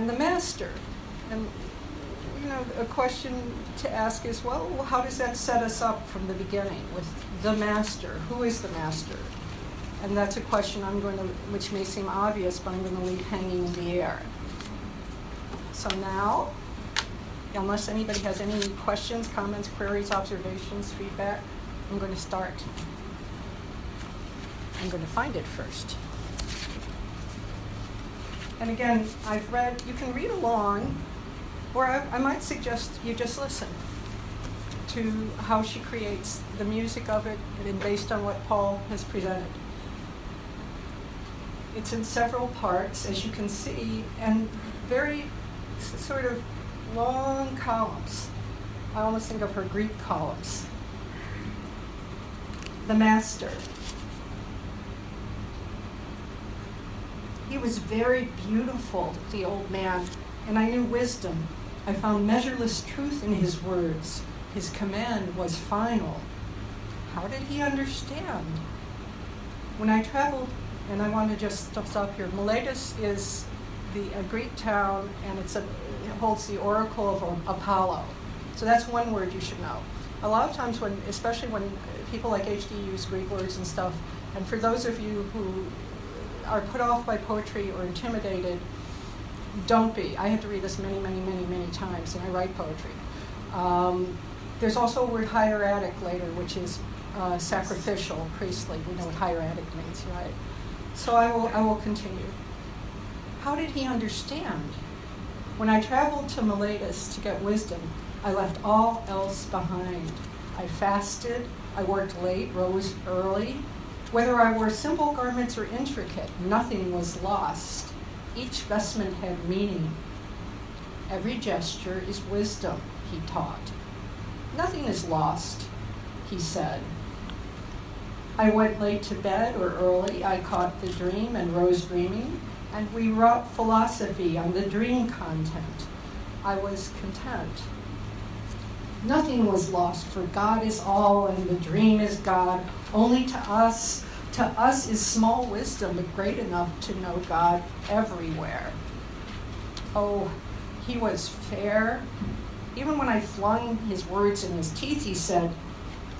the master. And a question to ask is, well, how does that set us up from the beginning with the master? Who is the master? And that's a question which may seem obvious, but I'm going to leave hanging in the air. So now, unless anybody has any questions, comments, queries, observations, feedback, I'm going to start. I'm going to find it first. And again, you can read along, or I might suggest you just listen to how she creates the music of it, and based on what Paul has presented. It's in several parts, as you can see, and very sort of long columns. I almost think of her Greek columns. The master. He was very beautiful, the old man, and I knew wisdom. I found measureless truth in his words. His command was final. How did he understand? When I traveled, and I want to just stop here, Miletus is a Greek town, and it holds the oracle of Apollo. So that's one word you should know. A lot of times, especially when people like H.D. use Greek words and stuff, and for those of you who are put off by poetry or intimidated, don't be. I had to read this many, many, many, many times, and I write poetry. There's also a word hieratic later, which is sacrificial, priestly. We know what hieratic means, right? So I will continue. How did he understand? When I traveled to Miletus to get wisdom, I left all else behind. I fasted, I worked late, rose early. Whether I wore simple garments or intricate, nothing was lost. Each vestment had meaning. Every gesture is wisdom, he taught. Nothing is lost, he said. I went late to bed or early, I caught the dream and rose dreaming, and we wrought philosophy on the dream content. I was content. Nothing was lost, for God is all and the dream is God. Only to us is small wisdom, but great enough to know God everywhere. Oh, he was fair. Even when I flung his words in his teeth, he said,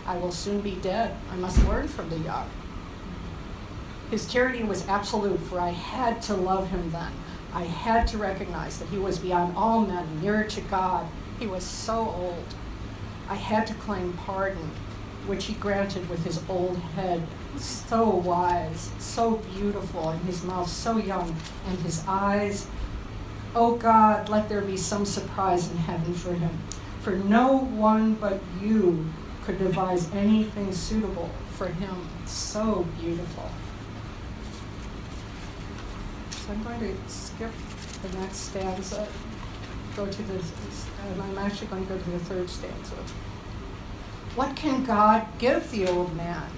I will soon be dead. I must learn from the young. His tyranny was absolute, for I had to love him then. I had to recognize that he was beyond all men, nearer to God. He was so old. I had to claim pardon, which he granted with his old head, so wise, so beautiful, and his mouth so young, and his eyes. Oh God, let there be some surprise in heaven for him, for no one but you could devise anything suitable for him. So beautiful. So I'm going to skip the next stanza, and I'm actually going to go to the third stanza. What can God give the old man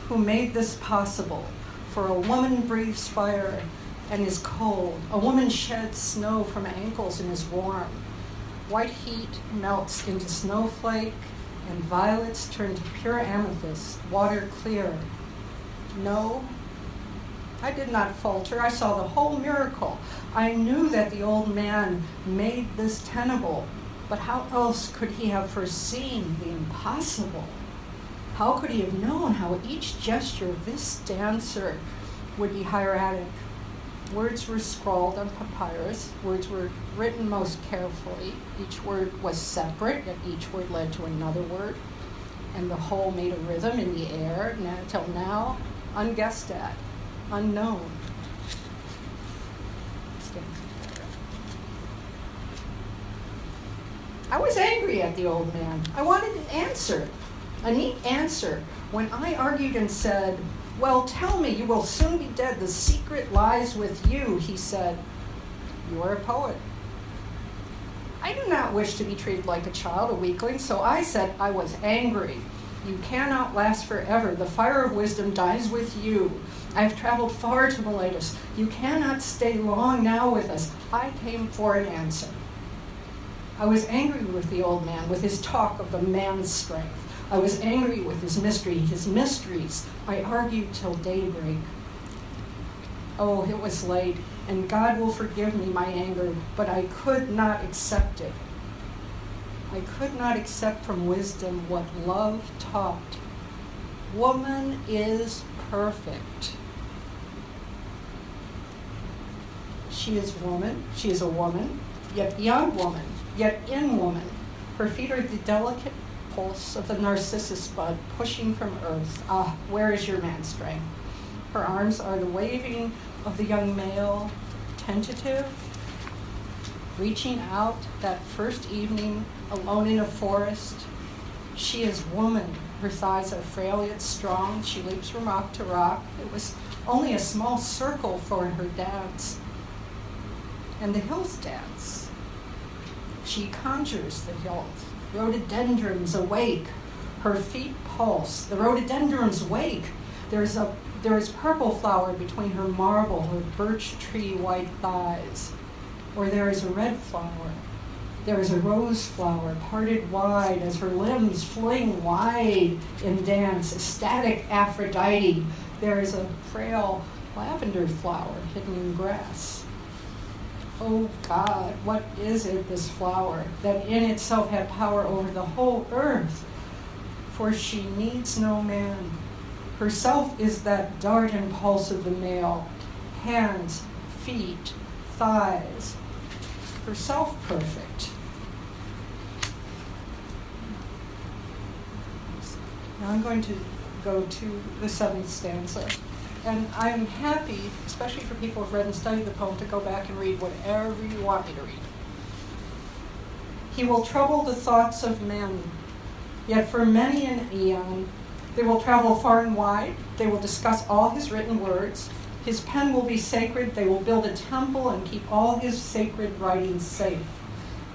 who made this possible? For a woman breathes fire and is cold. A woman sheds snow from ankles and is warm. White heat melts into snowflake, and violets turn to pure amethyst, water clear. No, I did not falter. I saw the whole miracle. I knew that the old man made this tenable, but how else could he have foreseen the impossible? How could he have known how each gesture of this dancer would be hieratic? Words were scrawled on papyrus. Words were written most carefully. Each word was separate, yet each word led to another word. And the whole made a rhythm in the air, till now, unguessed at, unknown. I was angry at the old man. I wanted an answer, a neat answer. When I argued and said, well, tell me, you will soon be dead. The secret lies with you, he said. You are a poet. I do not wish to be treated like a child, a weakling, so I said I was angry. You cannot last forever. The fire of wisdom dies with you. I have traveled far to Miletus. You cannot stay long now with us. I came for an answer. I was angry with the old man, with his talk of the man's strength. I was angry with his mysteries. I argued till daybreak. Oh, it was late, and God will forgive me my anger, but I could not accept it. I could not accept from wisdom what love taught. Woman is perfect. She is a woman, yet beyond woman, yet in woman. Her feet are the delicate pulse of the narcissus bud pushing from earth. Ah, where is your man strength? Her arms are the waving of the young male, tentative, reaching out that first evening alone in a forest. She is woman. Her thighs are frail yet strong. She leaps from rock to rock. It was only a small circle for her dance. And the hills dance. She conjures the hills. Rhododendrons awake. Her feet pulse. The rhododendrons wake. There is purple flower between her marble, her birch tree white thighs. Or there is a red flower. There is a rose flower parted wide as her limbs fling wide in dance, ecstatic Aphrodite. There is a frail lavender flower hidden in grass. Oh God, what is it, this flower, that in itself had power over the whole earth? For she needs no man. Herself is that dart and pulse of the male, hands, feet, thighs, herself perfect. Now I'm going to go to the seventh stanza. And I'm happy, especially for people who've read and studied the poem, to go back and read whatever you want me to read. He will trouble the thoughts of men, yet for many an eon, they will travel far and wide. They will discuss all his written words. His pen will be sacred. They will build a temple and keep all his sacred writings safe.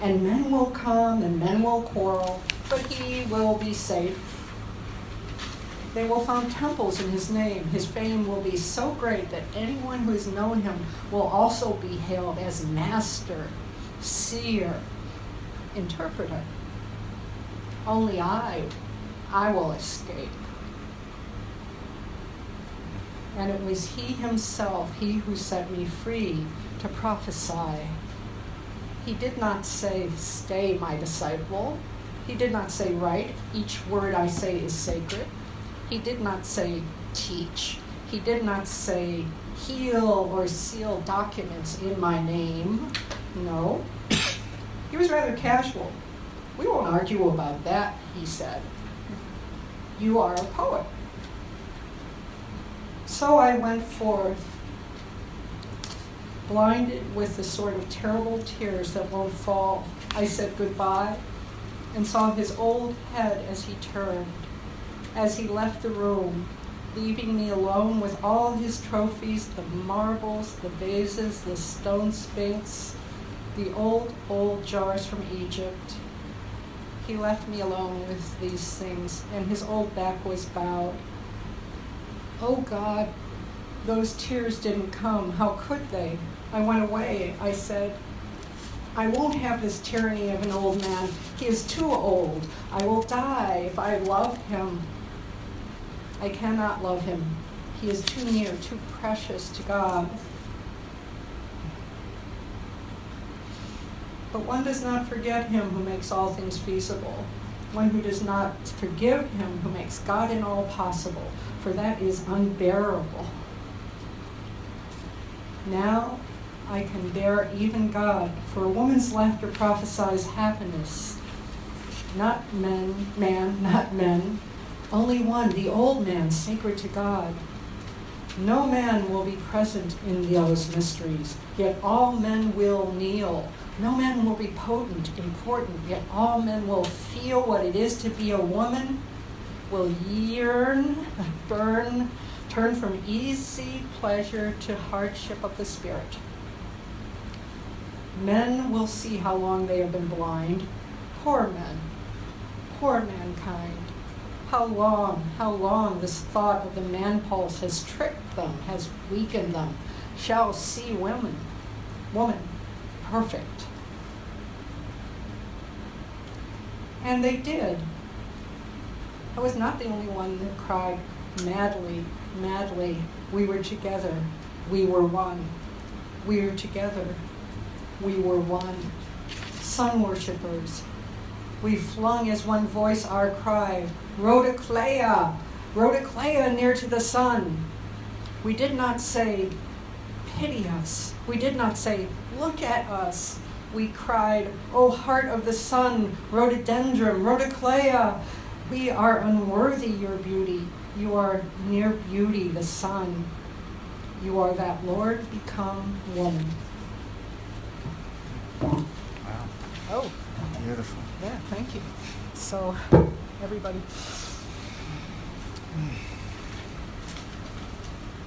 And men will come and men will quarrel, but he will be safe. They will found temples in his name. His fame will be so great that anyone who has known him will also be hailed as master, seer, interpreter. Only I will escape. And it was he himself, he who set me free, to prophesy. He did not say, "Stay, my disciple." He did not say, "Write, each word I say is sacred." He did not say, "Teach." He did not say, "Heal or seal documents in my name." No. He was rather casual. "We won't argue about that," he said. "You are a poet." So I went forth, blinded with the sort of terrible tears that won't fall. I said goodbye and saw his old head as he turned, as he left the room, leaving me alone with all his trophies, the marbles, the vases, the stone sphinx, the old jars from Egypt. He left me alone with these things, and his old back was bowed. Oh God, those tears didn't come. How could they? I went away. I said, "I won't have this tyranny of an old man. He is too old. I will die if I love him. I cannot love him. He is too near, too precious to God." But one does not forget him who makes all things feasible, one who does not forgive him who makes God and all possible, for that is unbearable. Now I can bear even God, for a woman's laughter prophesies happiness. Not man, not men, only one, the old man, sacred to God. No man will be present in those mysteries, yet all men will kneel. No man will be potent, important, yet all men will feel what it is to be a woman, will yearn, burn, turn from easy pleasure to hardship of the spirit. Men will see how long they have been blind. Poor men, poor mankind. How long this thought of the man pulse has tricked them, has weakened them, shall see woman, perfect. And they did. I was not the only one that cried madly, madly. We were together. We were one. We were together. We were one. Sun worshippers. We flung as one voice our cry, "Rhodocleia! Rhodocleia near to the sun!" We did not say, "Pity us." We did not say, "Look at us." We cried, "O heart of the sun, rhododendron, Rhodocleia, we are unworthy your beauty. You are near beauty, the sun. You are that Lord become woman." Wow. Oh. Beautiful. Yeah, thank you. So, everybody.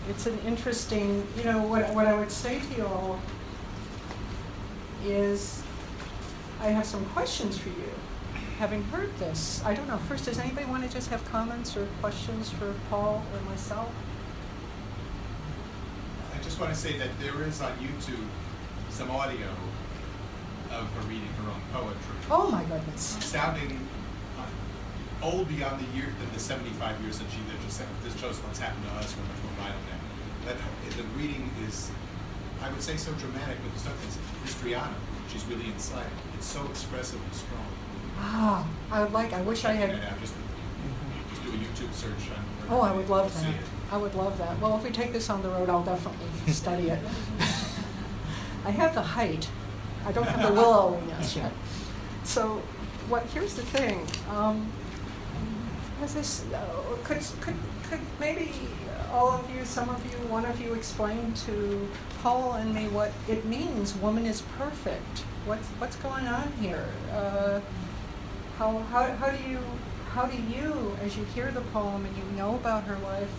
It's an interesting, what I would say to you all is I have some questions for you, having heard this. I don't know, first, does anybody want to just have comments or questions for Paul or myself? I just want to say that there is on YouTube some audio of her reading her own poetry. Oh my goodness. Sounding old beyond the 75 years that she lived. This shows what's happened to us when we're vital now. But the reading is, I would say, so dramatic, but the stuff is histrionic. She's really inside. It's so expressive and strong. Ah, I wish I had. Just do a YouTube search on. Oh, I would love see that. it. I would love that. Well, if we take this on the road, I'll definitely study it. I have the height. I don't have the willowness yet. So, here's the thing. Could maybe all of you, some of you, one of you explain to Paul and me what it means, woman is perfect? What's going on here? How do you, as you hear the poem and you know about her life,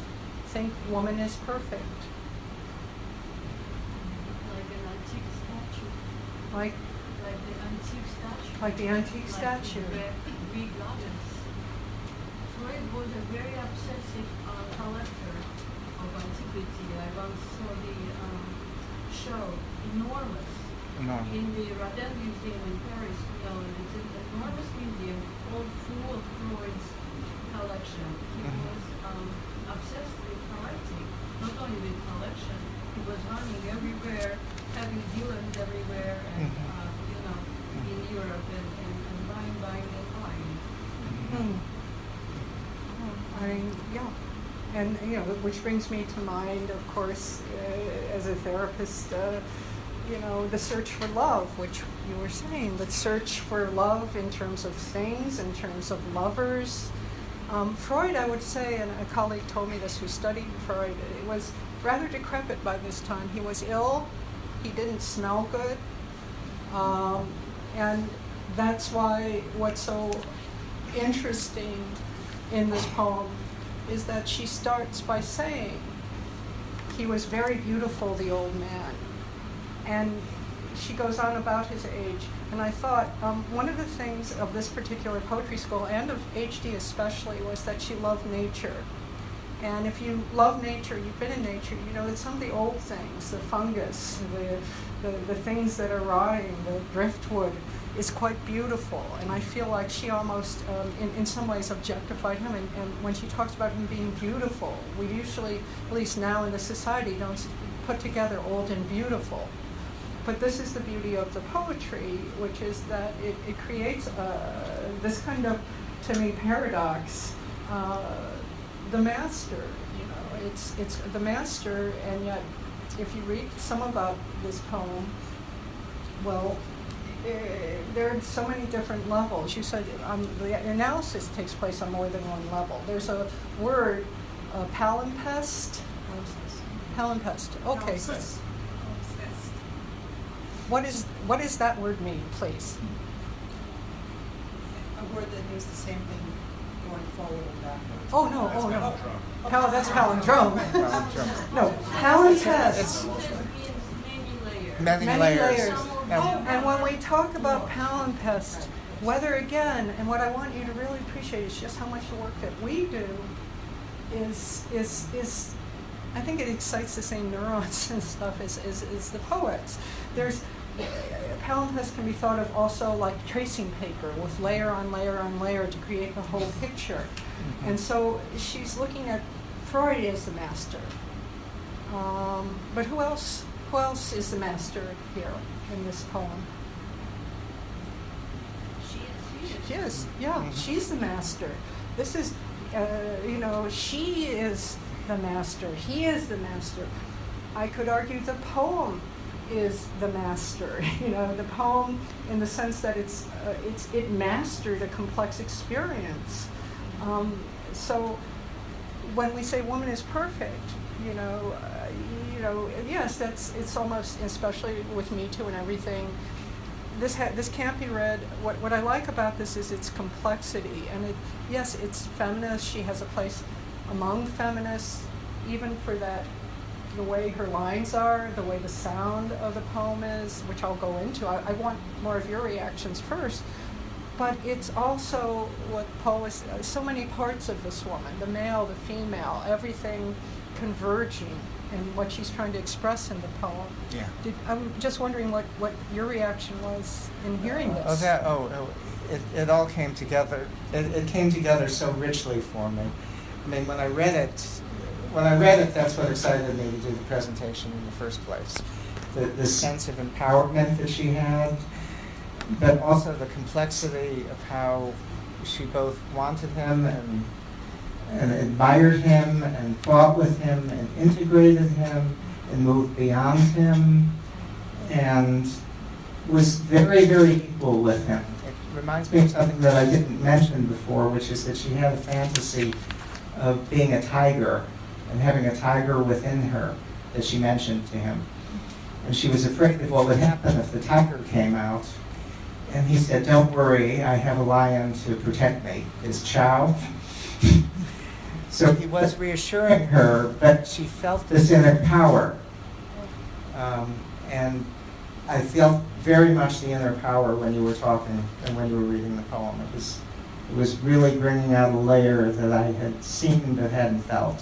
think woman is perfect? Like the antique statue. Like the antique statue. The Greek goddess. Freud was a very obsessive collector of antiquity. I once saw the show, enormous, No. in the Rodin Museum in Paris. It's an enormous museum all full of Freud's collection. He was obsessed with collecting, not only with collection. He was running everywhere, having dealers everywhere, and in Europe, and buying and buying. I mean, yeah. And, which brings me to mind, of course, as a therapist, the search for love, which you were saying, the search for love in terms of things, in terms of lovers. Freud, I would say, and a colleague told me this who studied Freud, was rather decrepit by this time. He was ill, he didn't smell good, and that's why what's so interesting in this poem is that she starts by saying, he was very beautiful, the old man. And she goes on about his age. And I thought one of the things of this particular poetry school, and of HD especially, was that she loved nature. And if you love nature, you've been in nature, you know that some of the old things, the fungus, the things that are rotting, the driftwood, is quite beautiful. And I feel like she almost, in some ways, objectified him. And when she talks about him being beautiful, we usually, at least now in the society, don't put together old and beautiful. But this is the beauty of the poetry, which is that it creates this kind of, to me, paradox. The master, it's the master, and yet, if you read some about this poem, well, there are so many different levels. You said the analysis takes place on more than one level. There's a word, palimpsest. Palimpsest. Okay. What does that word mean, please? A word that means the same thing going forward and backwards. Oh no. That's palindrome. No, palimpsest. Many Many layers. layers. Now, And when we talk about palimpsest, whether again, and what I want you to really appreciate is just how much the work that we do is I think it excites the same neurons and stuff as the poets. There's palimpsest can be thought of also like tracing paper with layer on layer on layer to create the whole picture. And so she's looking at Freud as the master. But who else is the master here in this poem? She is. Yeah, she's the master. This is, she is the master. He is the master. I could argue the poem is the master. The poem, in the sense that it mastered a complex experience. So when we say woman is perfect, yes, it's almost, especially with Me Too and everything. This can't be read. What I like about this is its complexity, and it's feminist. She has a place among feminists, even for that. The way her lines are, the way the sound of the poem is, which I'll go into. I want more of your reactions first. But it's also what poets, so many parts of this woman, the male, the female, everything converging in what she's trying to express in the poem. Yeah. I'm just wondering what your reaction was in hearing this. It all came together. It came together so richly for me. I mean, when I read it, that's what excited me to do the presentation in the first place. The sense of empowerment that she had, but also the complexity of how she both wanted him and admired him and fought with him and integrated him and moved beyond him and was very, very equal with him. It reminds me of something that I didn't mention before, which is that she had a fantasy of being a tiger and having a tiger within her that she mentioned to him. And she was afraid of what would happen if the tiger came out. And he said, "Don't worry, I have a lion to protect me." His chow. So he was reassuring her, but she felt this inner power. And I felt very much the inner power when you were talking and when you were reading the poem. It was really bringing out a layer that I had seen but hadn't felt.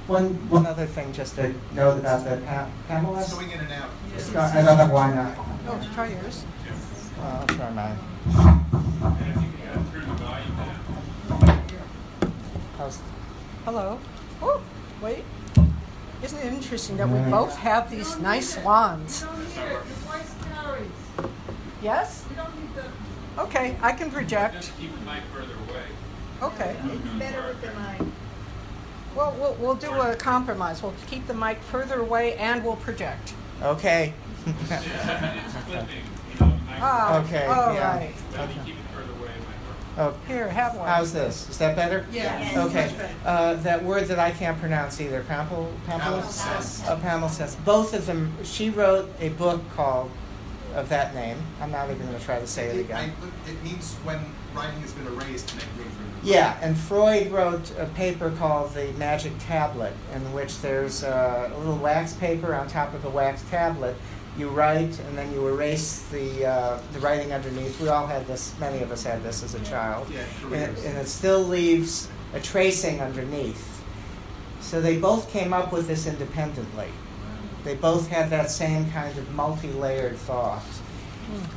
One other thing just to note about that, Pamela? It's going in and out. I don't know why not. Oh, try yours. Well, I'll try mine. And I think we got to turn the volume down. How's, Hello. Oh, wait. Isn't it interesting that we both have these nice wands? You don't need it, the voice carries. Yes? You don't need the. Okay, I can project. Just keep the mic further away. Okay. It's better with the mic. Well, we'll do a compromise. We'll keep the mic further away and we'll project. okay. It's clipping, the mic. Ah, Okay, all yeah. right. But if you keep it further away, it might work. Oh, Here, have one. how's this? Is that better? Yes. Okay. That word that I can't pronounce either. Palimpsest? Palimpsest. Both of them. She wrote a book called of that name. I'm not even going to try to say it again. It means when writing has been erased to make room for new. Yeah, and Freud wrote a paper called The Magic Tablet, in which there's a little wax paper on top of the wax tablet. You write, and then you erase the writing underneath. We all had this, many of us had this as a child. Yeah, And careers. it still leaves a tracing underneath. So they both came up with this independently. They both had that same kind of multi-layered thought.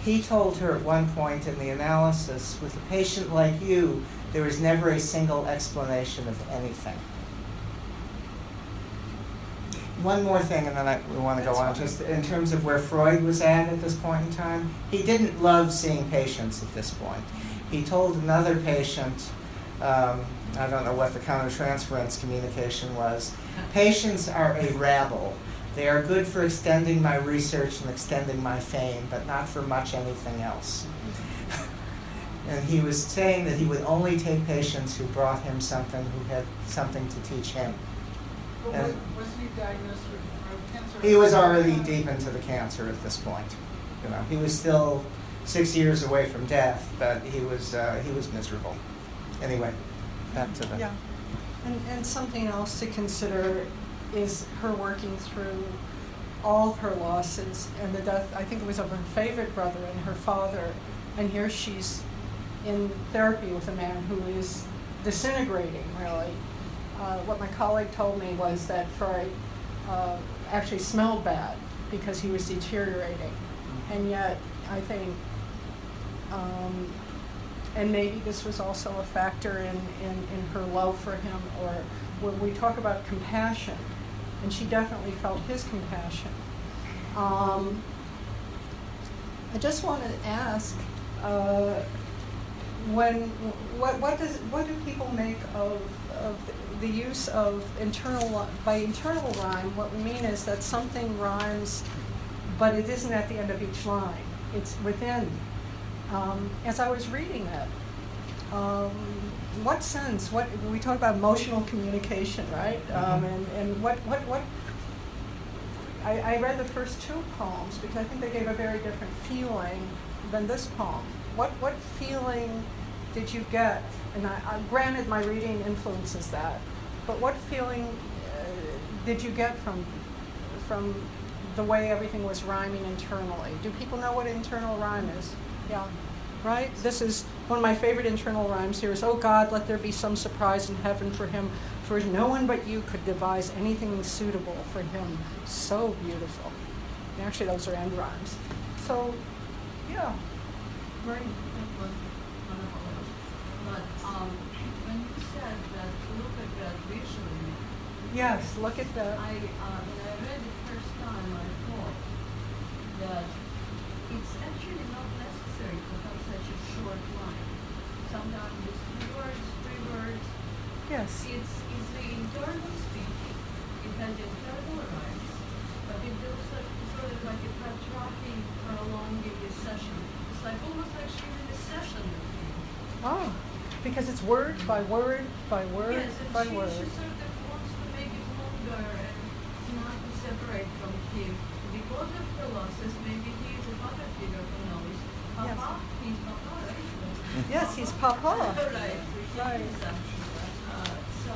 He told her at one point in the analysis, with a patient like you, there is never a single explanation of anything. One more thing, and then we want to go on, just in terms of where Freud was at this point in time. He didn't love seeing patients at this point. He told another patient, I don't know what the countertransference communication was, patients are a rabble. They are good for extending my research and extending my fame, but not for much anything else. And he was saying that he would only take patients who brought him something, who had something to teach him. And wasn't he diagnosed with cancer? he was already deep into the cancer at this point. You know, he was still 6 years away from death, but he was miserable. Anyway, back to the. Yeah. And something else to consider is her working through all of her losses and the death, I think it was of her favorite brother and her father. And here she's in therapy with a man who is disintegrating, really. What my colleague told me was that Freud actually smelled bad because he was deteriorating. And yet, I think, and maybe this was also a factor in her love for him, or when we talk about compassion, and she definitely felt his compassion. I just want to ask, what do people make of the use of by internal rhyme? What we mean is that something rhymes, but it isn't at the end of each line. It's within. As I was reading it, what sense? What we talk about emotional communication, right? And what I read the first two poems because I think they gave a very different feeling than this poem. What feeling did you get? And I granted my reading influences that, but what feeling did you get from the way everything was rhyming internally? Do people know what internal rhyme is? Yeah, right? This is one of my favorite internal rhymes here is, oh God, let there be some surprise in heaven for him, for no one but you could devise anything suitable for him. So beautiful. And actually, those are end rhymes. So, yeah. Marie? But when you said that, look at that visually, Yes, look at that. when I read it first time, I thought that it's actually not necessary to have such a short line. Sometimes it's 2 words, 3 words. Yes. It's the internal speech. It has internal rhymes, but it does sort of like a protracting, prolonging the session. It's like almost like she's in a session with me. Oh, because it's word by word by word Yes, and by she word. sort of wants to make it longer and not to separate from him. Because of her losses, maybe he is a father figure, who knows. Papa, he's Papa, right? Yes, he's Papa. Right, which Right. is so,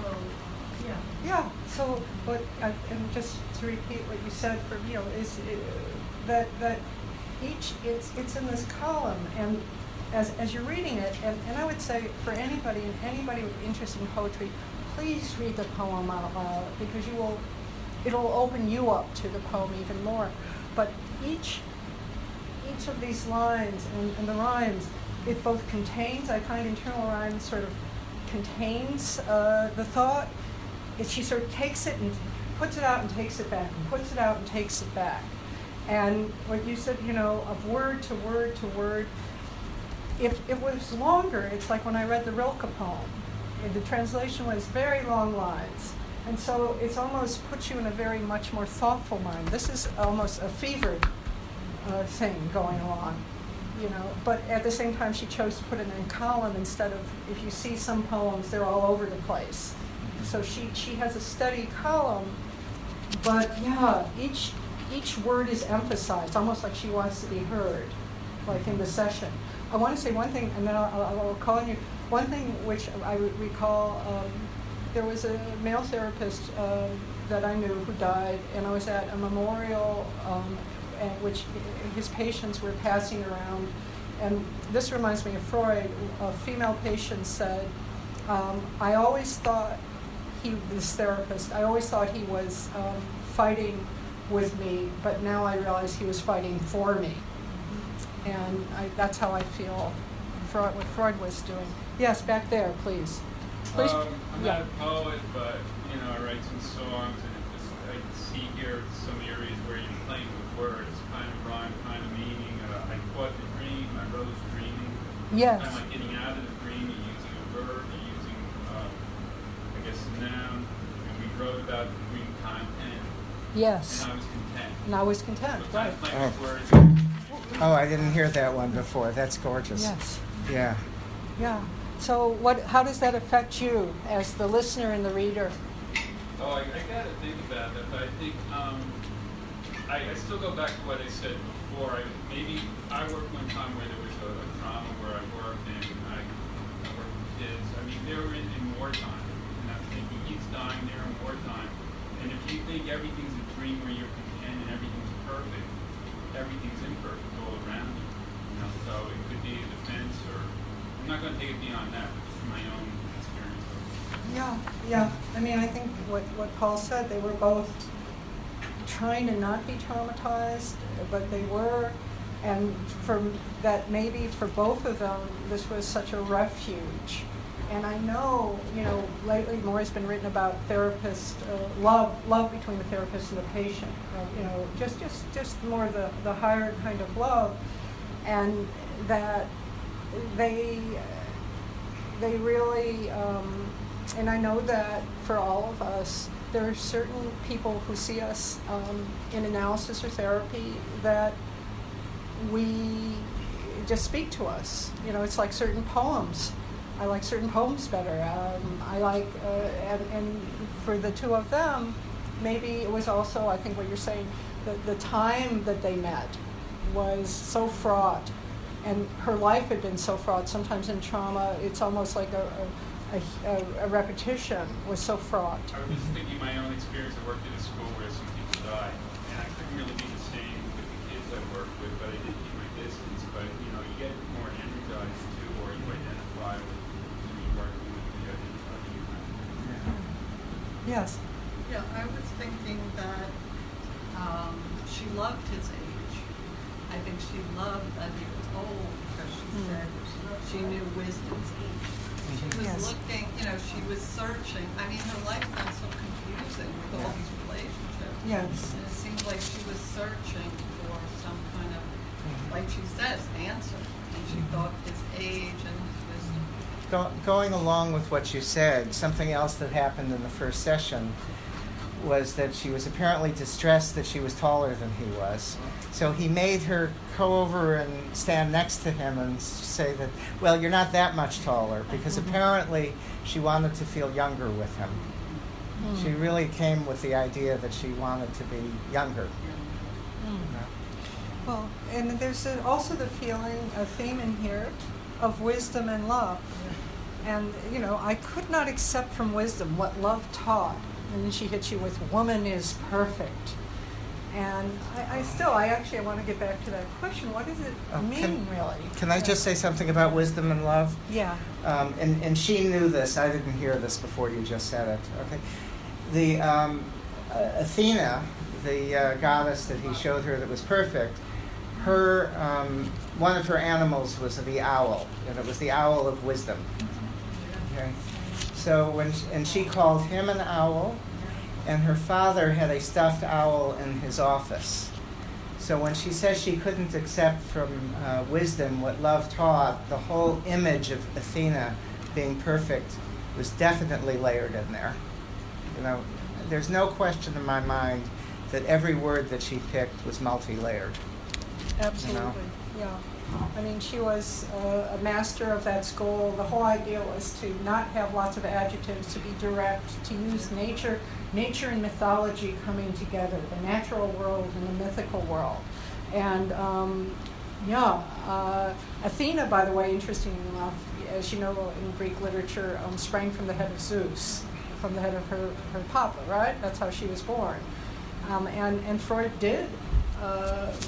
yeah. Yeah. So, and just to repeat what you said for Neil is that it's in this column, and as you're reading it, and I would say for anybody with interest in poetry, please read the poem out loud, because it'll open you up to the poem even more. But each of these lines and the rhymes, it both contains, I find internal rhymes sort of contains the thought. She sort of takes it and puts it out and takes it back, and puts it out and takes it back. And what you said, of word to word to word, if it was longer, it's like when I read the Rilke poem. The translation was very long lines. And so it's almost puts you in a very much more thoughtful mind. This is almost a fevered thing going on, But at the same time, she chose to put it in a column instead of, if you see some poems, they're all over the place. So she has a steady column, but yeah, each word is emphasized, almost like she wants to be heard, like in the session. I want to say one thing, and then I'll call on you. One thing which I recall, there was a male therapist that I knew who died, and I was at a memorial at which his patients were passing around. And this reminds me of Freud. A female patient said, I always thought this therapist, I always thought he was fighting with me, but now I realize he was fighting for me. And that's how I feel what Freud was doing. Yes, back there, please. I'm not a poet, but I write some songs, and I see here some areas where you're playing with words, kind of rhyme, kind of meaning. I caught the dream, I rose dreaming. Yes. Kind of like getting out of the dream, you're using a verb, you're using, I guess, a noun, and we wrote about the dream content. Yes. And I was content. And I was content, So right. playing with words. Oh, I didn't hear that one before. That's gorgeous. Yes. Yeah. Yeah. So how does that affect you as the listener and the reader? Oh, I got to think about that, but I think I still go back to what I said before. I worked one time where there was a drama where I worked, and I worked with kids. I mean, they were in wartime, and I'm thinking he's dying there in wartime. And if you think everything's a dream where you're content and everything's perfect, everything's imperfect all around you. So it could be a defense, or I'm not going to take it beyond that, but just from my own experience. Yeah. I mean, I think what Paul said, they were both trying to not be traumatized, but they were, and maybe for both of them, this was such a refuge. And I know, lately more has been written about therapist love between the therapist and the patient. Just more the higher kind of love, and that they really, and I know that for all of us, there are certain people who see us in analysis or therapy that we just speak to us. It's like certain poems. I like certain poems better. I like, and for the two of them, maybe it was also, I think what you're saying, the time that they met was so fraught, and her life had been so fraught. Sometimes in trauma, it's almost like a repetition was so fraught. I was just thinking my own experience. I worked at a school where some people died, and I couldn't really be the same with the kids I worked with, but I did keep my distance. But you get more energized too, or you identify with working with the other human. Yes. Yeah, I was thinking that she loved his age. I think she loved that he was old, because she said she knew wisdom's age. She was looking, she was searching. I mean, her life sounds so confusing with all these relationships. Yes. And it seemed like she was searching for some kind of, like she says, answer. And she thought his age and his wisdom. Going along with what you said, something else that happened in the first session was that she was apparently distressed that she was taller than he was. So he made her go over and stand next to him and say that, well, you're not that much taller, because apparently she wanted to feel younger with him. She really came with the idea that she wanted to be younger. Well, and there's also the feeling, a theme in here, of wisdom and love. And, I could not accept from wisdom what love taught. And then she hits you with woman is perfect. And I actually want to get back to that question. What does it mean, really? Can I just say something about wisdom and love? Yeah. And she knew this. I didn't hear this before you just said it. Okay. The Athena, the goddess that he showed her that was perfect, her one of her animals was the owl, and it was the owl of wisdom. Okay. So she called him an owl, and her father had a stuffed owl in his office. So when she says she couldn't accept from wisdom what love taught, the whole image of Athena being perfect was definitely layered in there. You know, there's no question in my mind that every word that she picked was multi-layered. Absolutely, yeah. I mean, she was a master of that school. The whole idea was to not have lots of adjectives, to be direct, to use nature and mythology coming together, the natural world and the mythical world. And Athena, by the way, interestingly enough, as you know, in Greek literature, sprang from the head of Zeus, from the head of her papa, right? That's how she was born. And Freud did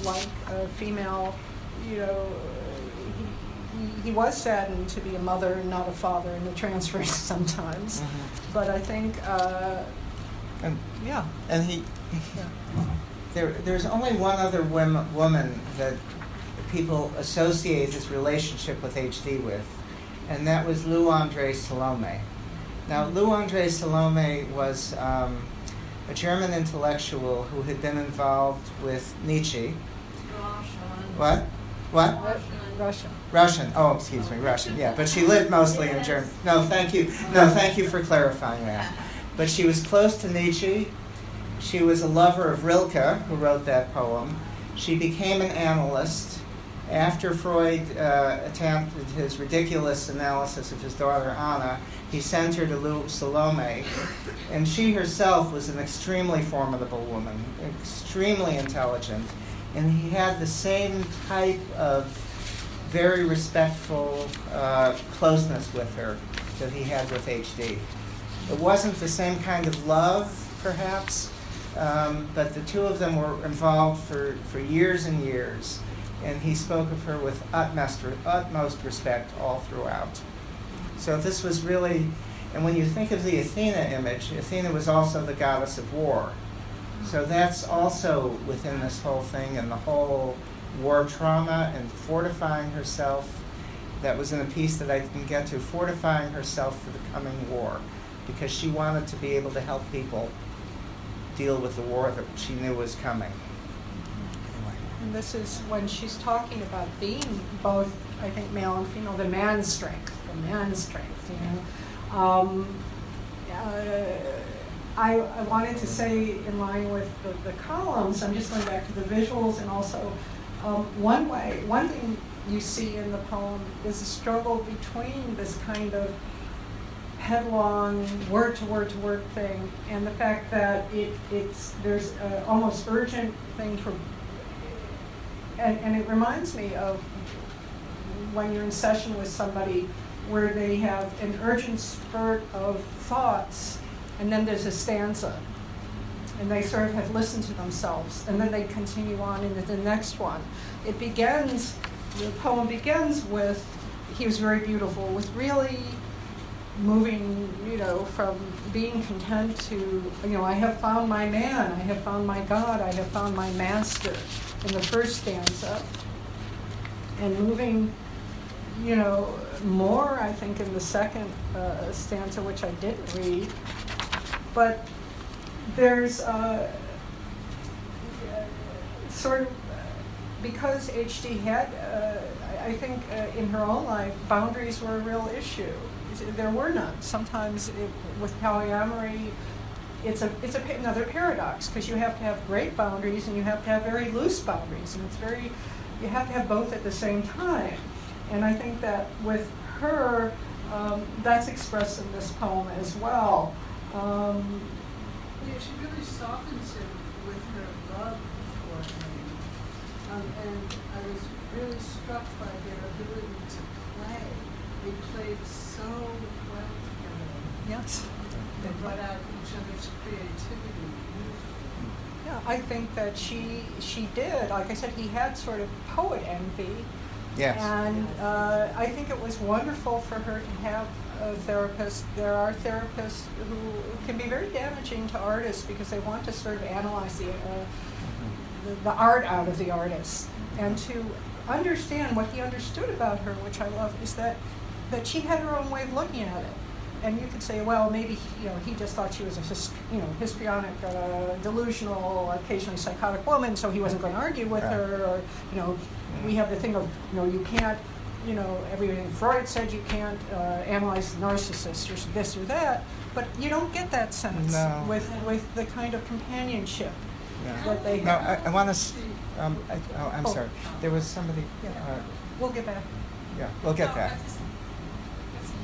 like a female, you know, he was saddened to be a mother and not a father in the transference sometimes. Mm-hmm. But I think, And he there's only one other woman that people associate his relationship with H.D. with, and that was Lou André Salome. Now, Lou André Salome was a German intellectual who had been involved with Nietzsche. Russian. What? Russian. Oh, excuse me, Russian. Yeah, but she lived mostly in Germany. No, thank you. No, thank you for clarifying that. But she was close to Nietzsche. She was a lover of Rilke, who wrote that poem. She became an analyst. After Freud attempted his ridiculous analysis of his daughter Anna, he sent her to Lou Salome. And she herself was an extremely formidable woman, extremely intelligent. And he had the same type of very respectful closeness with her that he had with H.D. It wasn't the same kind of love, perhaps, but the two of them were involved for years and years, and he spoke of her with utmost respect all throughout. So this was really, and when you think of the Athena image, Athena was also the goddess of war. So that's also within this whole thing, and the whole war trauma and fortifying herself. That was in a piece that I didn't get to, fortifying herself for the coming war, because she wanted to be able to help people deal with the war that she knew was coming. Anyway. And this is when she's talking about being both, I think, male and female, the man's strength, you know. I wanted to say, in line with the columns, I'm just going back to the visuals, and also one thing you see in the poem is a struggle between this kind of headlong word to word thing and the fact that there's an almost urgent thing for, and it reminds me of when you're in session with somebody where they have an urgent spurt of thoughts, and then there's a stanza, and they sort of have listened to themselves, and then they continue on into the next one. The poem begins with, he was very beautiful, with really moving, you know, from being content to, you know, I have found my man, I have found my God, I have found my master in the first stanza, and moving, you know, more, I think, in the second stanza, which I didn't read. But there's sort of, because H.D. had, I think, in her own life, boundaries were a real issue. There were none. Sometimes with polyamory, it's another paradox, because you have to have great boundaries and you have to have very loose boundaries, and you have to have both at the same time. And I think that with her, that's expressed in this poem as well. Yeah, she really softens him with her love for him. And I was really struck by their ability to play. They played so well together. Yes. They brought out each other's creativity. Yeah, I think that she did. Like I said, he had sort of poet envy. Yes. And I think it was wonderful for her to have a therapist. There are therapists who can be very damaging to artists because they want to sort of analyze the art out of the artist. And to understand what he understood about her, which I love, is that she had her own way of looking at it. And you could say, well, maybe he just thought she was a histrionic, delusional, occasionally psychotic woman, so he wasn't going to argue with her. Or we have the thing of you can't, everything Freud said you can't analyze narcissists or this or that, but you don't get that sense with the kind of companionship that they have. No, I want to. I'm sorry. There was somebody. We'll get back. Yeah, we'll get back. That's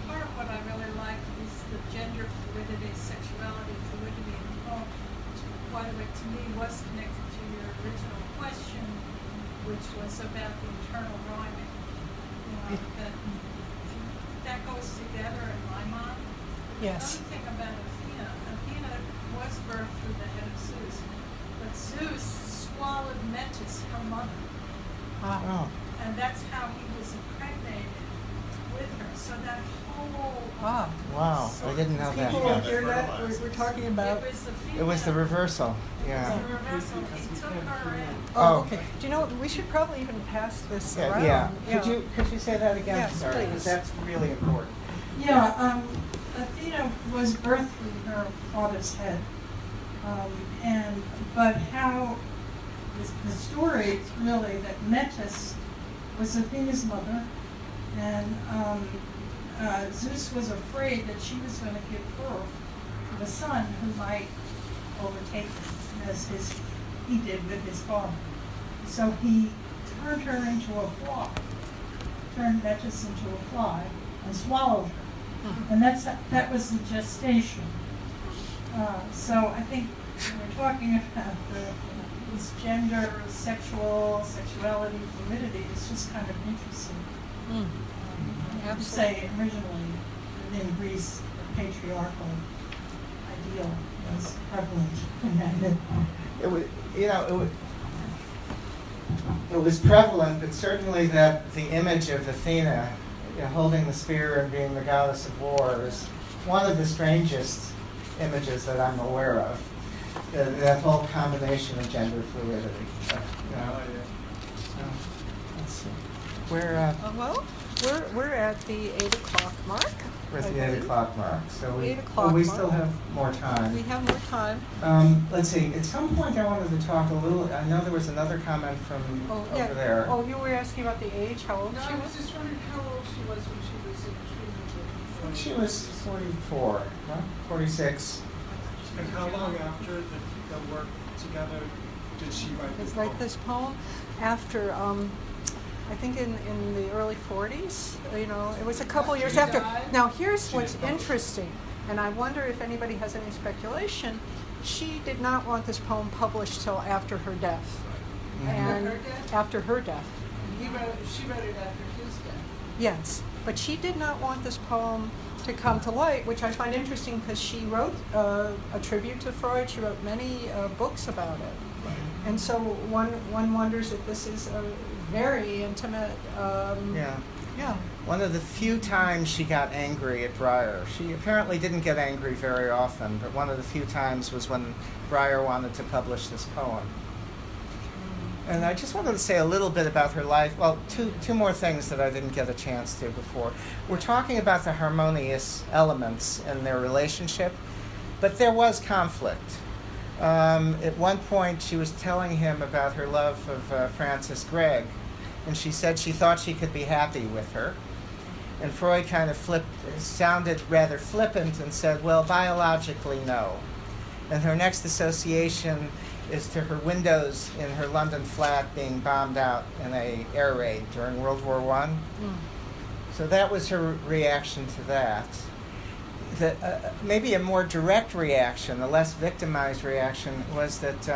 part of what I really like is the gender fluidity, sexuality fluidity in the poem, which quite a bit to me was connected to your original question, which was about the internal rhyming. That goes together in my mind. Yes. Another thing about Athena was birthed through the head of Zeus, but Zeus swallowed Metis, her mother. Oh. And that's how he was impregnated with her. So that whole Wow. I didn't know that. People hear that? We're talking about. It was the reversal. It Yeah. was the reversal. He took her in. Oh, okay. Do you know what? We should probably even pass this around. Yeah. Could you say that again? Yes, Sorry, please. 'cause that's really important. Yeah, Athena was birthed through her father's head, but how the story is really that Metis was Athena's mother, and Zeus was afraid that she was going to give birth to a son who might overtake him, as he did with his father. So he turned her into a fly, turned Metis into a fly, and swallowed her. And that was the gestation. So I think when we're talking about this gender, sexuality, fluidity, it's just kind of interesting. I would say originally within Greece, the patriarchal ideal was prevalent in that myth. It was prevalent, but certainly that the image of Athena holding the spear and being the goddess of war is one of the strangest images that I'm aware of. That whole combination of gender fluidity. So, let's see. We're at the 8 o'clock mark. We're at the 8 o'clock mark. So we 8 o'clock we mark. still have more time. We have more time. Let's see. At some point, I wanted to talk a little. I know there was another comment from over there. Oh, you were asking about the age, how old No, she I was was? just wondering how old she was when she was in treatment I think with she was 44, huh? 46. And how long after the work together did she write It's this like book? this poem after, I think in the early 40s, it was a couple years She after. died? Now here's She what's didn't publish. interesting, and I wonder if anybody has any speculation. She did not want this poem published till after her death. And Her death? after her death. She wrote it after his death. Yes, but she did not want this poem to come to light, which I find interesting because she wrote a tribute to Freud. She wrote many books about it, and so one wonders if this is a very intimate. Yeah. One of the few times she got angry at Breyer. She apparently didn't get angry very often, but one of the few times was when Breyer wanted to publish this poem. And I just wanted to say a little bit about her life. Well, two more things that I didn't get a chance to before. We're talking about the harmonious elements in their relationship, but there was conflict. At one point, she was telling him about her love of Frances Gregg, and she said she thought she could be happy with her. And Freud kind of sounded rather flippant and said, well, biologically, no. And her next association is to her windows in her London flat being bombed out in an air raid during World War I. So that was her reaction to that. Maybe a more direct reaction, a less victimized reaction, was that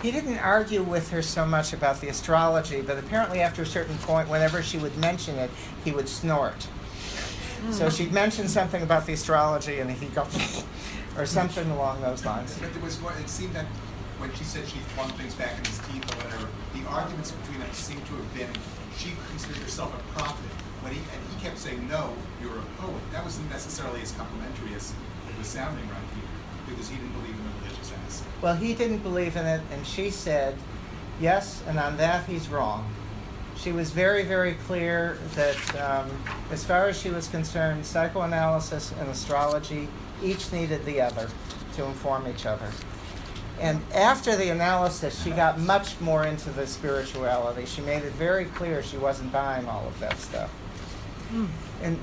he didn't argue with her so much about the astrology, but apparently after a certain point, whenever she would mention it, he would snort. So she'd mention something about the astrology, and he'd go, or something along those lines. But there was more, it seemed that when she said she flung things back in his teeth or whatever, the arguments between them seemed to have been, she considered herself a prophet, and he kept saying, no, you're a poet. That wasn't necessarily as complimentary as it was sounding right here, because he didn't believe in the religious aspect. Well, he didn't believe in it, and she said, yes, and on that he's wrong. She was very, very clear that as far as she was concerned, psychoanalysis and astrology each needed the other to inform each other. And after the analysis, she got much more into the spirituality. She made it very clear she wasn't buying all of that stuff. And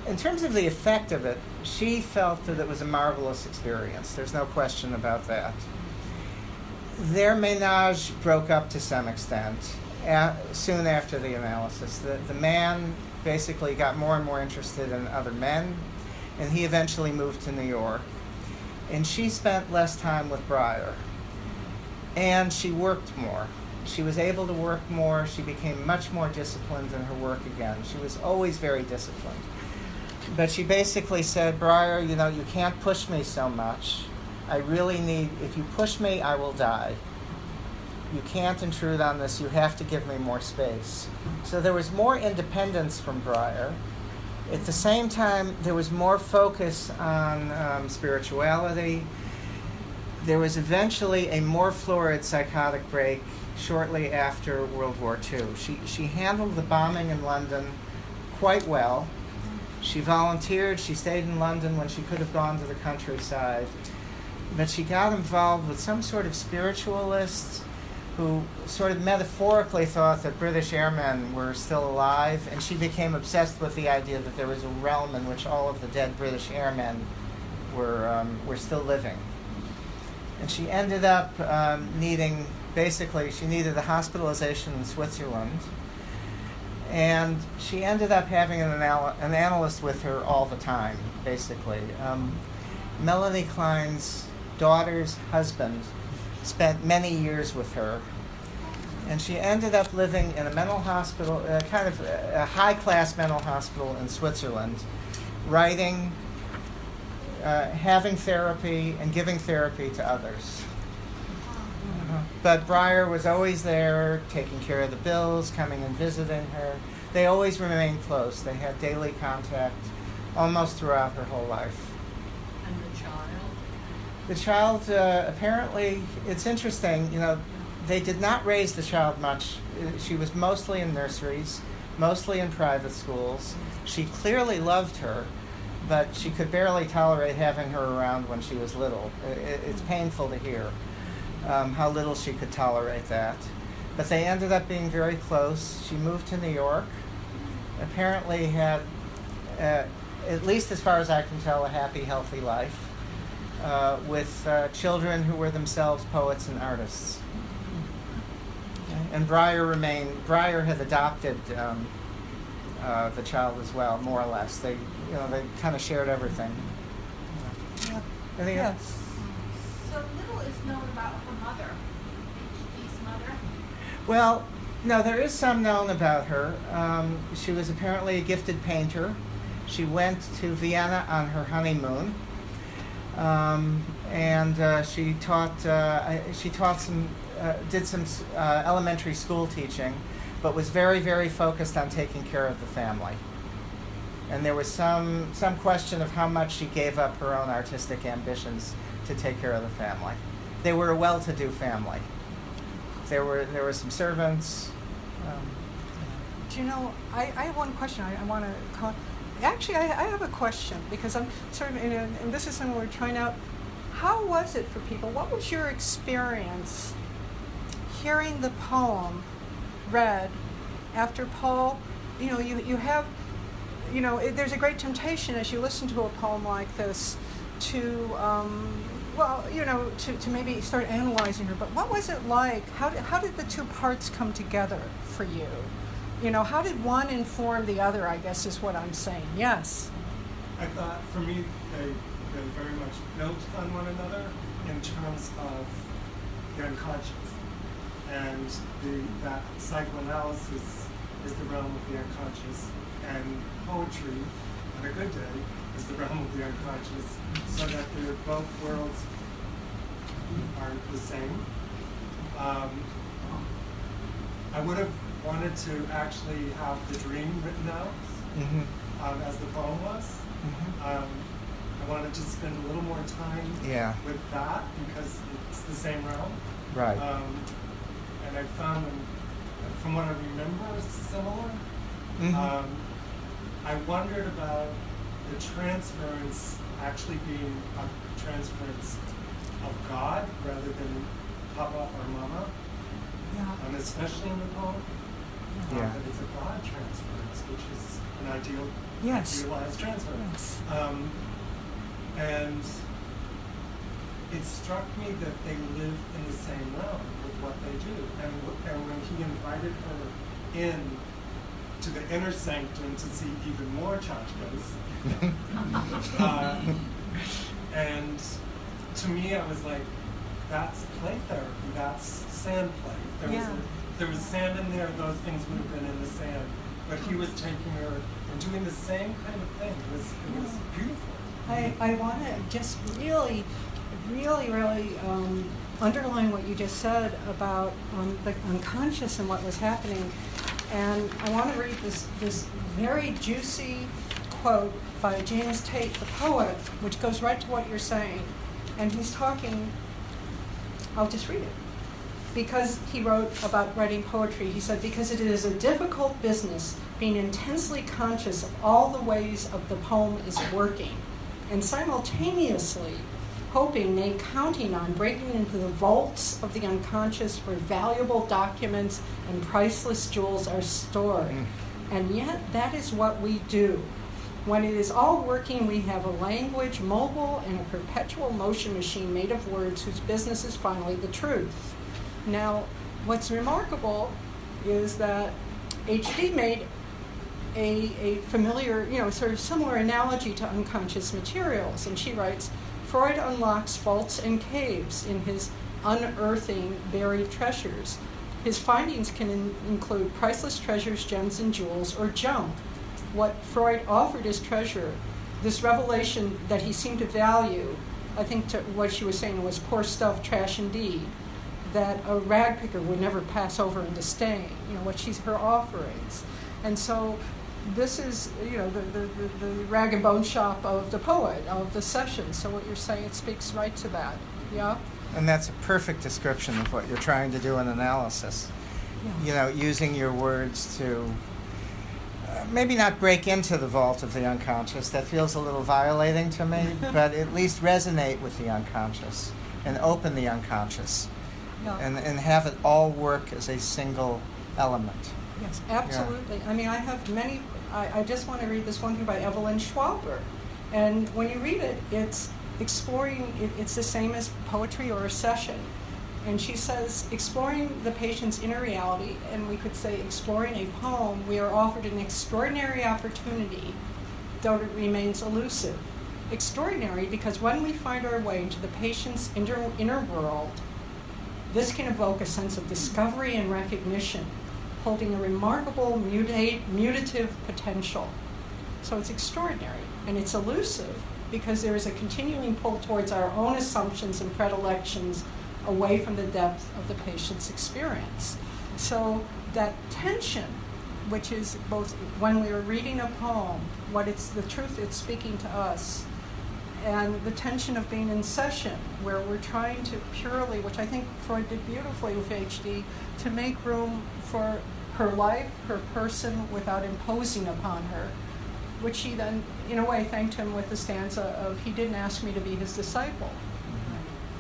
in terms of the effect of it, she felt that it was a marvelous experience. There's no question about that. Their ménage broke up to some extent soon after the analysis. The man basically got more and more interested in other men, and he eventually moved to New York. And she spent less time with Breyer. And she worked more. She was able to work more. She became much more disciplined in her work again. She was always very disciplined. But she basically said, Breyer, you can't push me so much. I really need, if you push me, I will die. You can't intrude on this. You have to give me more space. So there was more independence from Breyer. At the same time, there was more focus on spirituality. There was eventually a more florid psychotic break shortly after World War II. She handled the bombing in London quite well. She volunteered. She stayed in London when she could have gone to the countryside. But she got involved with some sort of spiritualists who sort of metaphorically thought that British airmen were still alive, and she became obsessed with the idea that there was a realm in which all of the dead British airmen were still living. And she ended up she needed a hospitalization in Switzerland, and she ended up having an analyst with her all the time, basically. Melanie Klein's daughter's husband spent many years with her, and she ended up living in a mental hospital, kind of a high-class mental hospital in Switzerland, writing, having therapy, and giving therapy to others. But Breyer was always there, taking care of the bills, coming and visiting her. They always remained close. They had daily contact almost throughout her whole life. And the child? The child, apparently, it's interesting, they did not raise the child much. She was mostly in nurseries, mostly in private schools. She clearly loved her, but she could barely tolerate having her around when she was little. It's painful to hear how little she could tolerate that. But they ended up being very close. She moved to New York, apparently had, at least as far as I can tell, a happy, healthy life. With children who were themselves poets and artists. And Breyer had adopted the child as well, more or less. They kind of shared everything. Yes. So little is known about her mother, H.D.'s mother. Well, no, there is some known about her. She was apparently a gifted painter. She went to Vienna on her honeymoon. And she did some elementary school teaching, but was very, very focused on taking care of the family. And there was some question of how much she gave up her own artistic ambitions to take care of the family. They were a well-to-do family. There were some servants. Do you know, I have one question I want to call. Actually, I have a question, because I'm sort of, and this is something we're trying out. How was it for people? What was your experience hearing the poem read after Paul? You have, there's a great temptation as you listen to a poem like this to, to maybe start analyzing her. But what was it like? How did the two parts come together for you? How did one inform the other, I guess is what I'm saying. Yes? I thought, for me, they very much built on one another in terms of the unconscious. And that psychoanalysis is the realm of the unconscious, and poetry a good day, is the realm of the unconscious, so that both worlds are the same. I would have wanted to actually have the dream written out as the poem was. I wanted to spend a little more time with that because it's the same realm. Right. And I found them, from what I remember, similar. I wondered about the transference actually being a transference of God rather than Papa or Mama. And especially in the poem, that it's a God transference, which is an idealized transference. And it struck me that they live in the same realm with what they do. And when he invited her in to the inner sanctum to see even more tchotchkes, and to me, I was like, that's play therapy, that's sand play. There was sand in there, those things would have been in the sand. But he was taking her and doing the same kind of thing. It was beautiful. I want to just really underline what you just said about the unconscious and what was happening. And I want to read this very juicy quote by James Tate, the poet, which goes right to what you're saying. And he's talking, I'll just read it. Because he wrote about writing poetry, he said, because it is a difficult business being intensely conscious of all the ways of the poem is working, and simultaneously hoping, nay, counting on breaking into the vaults of the unconscious where valuable documents and priceless jewels are stored. And yet that is what we do. When it is all working, we have a language, mobile, and a perpetual motion machine made of words whose business is finally the truth. Now, what's remarkable is that H.D. made a familiar, sort of similar analogy to unconscious materials. And she writes, Freud unlocks vaults and caves in his unearthing buried treasures. His findings can include priceless treasures, gems, and jewels, or junk. What Freud offered as treasure, this revelation that he seemed to value, I think what she was saying was poor stuff, trash indeed, that a rag picker would never pass over into staying, her offerings. And so this is, the rag and bone shop of the poet, of the session. So what you're saying, it speaks right to that, yeah? And that's a perfect description of what you're trying to do in analysis. Using your words to maybe not break into the vault of the unconscious. That feels a little violating to me, but at least resonate with the unconscious and open the unconscious. And have it all work as a single element. Yes, absolutely. I mean, I have many. I just want to read this one thing by Evelyn Schwalber. And when you read it, it's exploring, it's the same as poetry or a session. And she says, exploring the patient's inner reality, and we could say exploring a poem, we are offered an extraordinary opportunity, though it remains elusive. Extraordinary because when we find our way into the patient's inner world, this can evoke a sense of discovery and recognition, holding a remarkable mutative potential. So it's extraordinary, and it's elusive because there is a continuing pull towards our own assumptions and predilections away from the depth of the patient's experience. So that tension, which is both when we are reading a poem, the truth it's speaking to us, and the tension of being in session, where we're trying to purely, which I think Freud did beautifully with H.D., to make room for her life, her person, without imposing upon her, which he then, in a way, thanked him with the stanza of, he didn't ask me to be his disciple.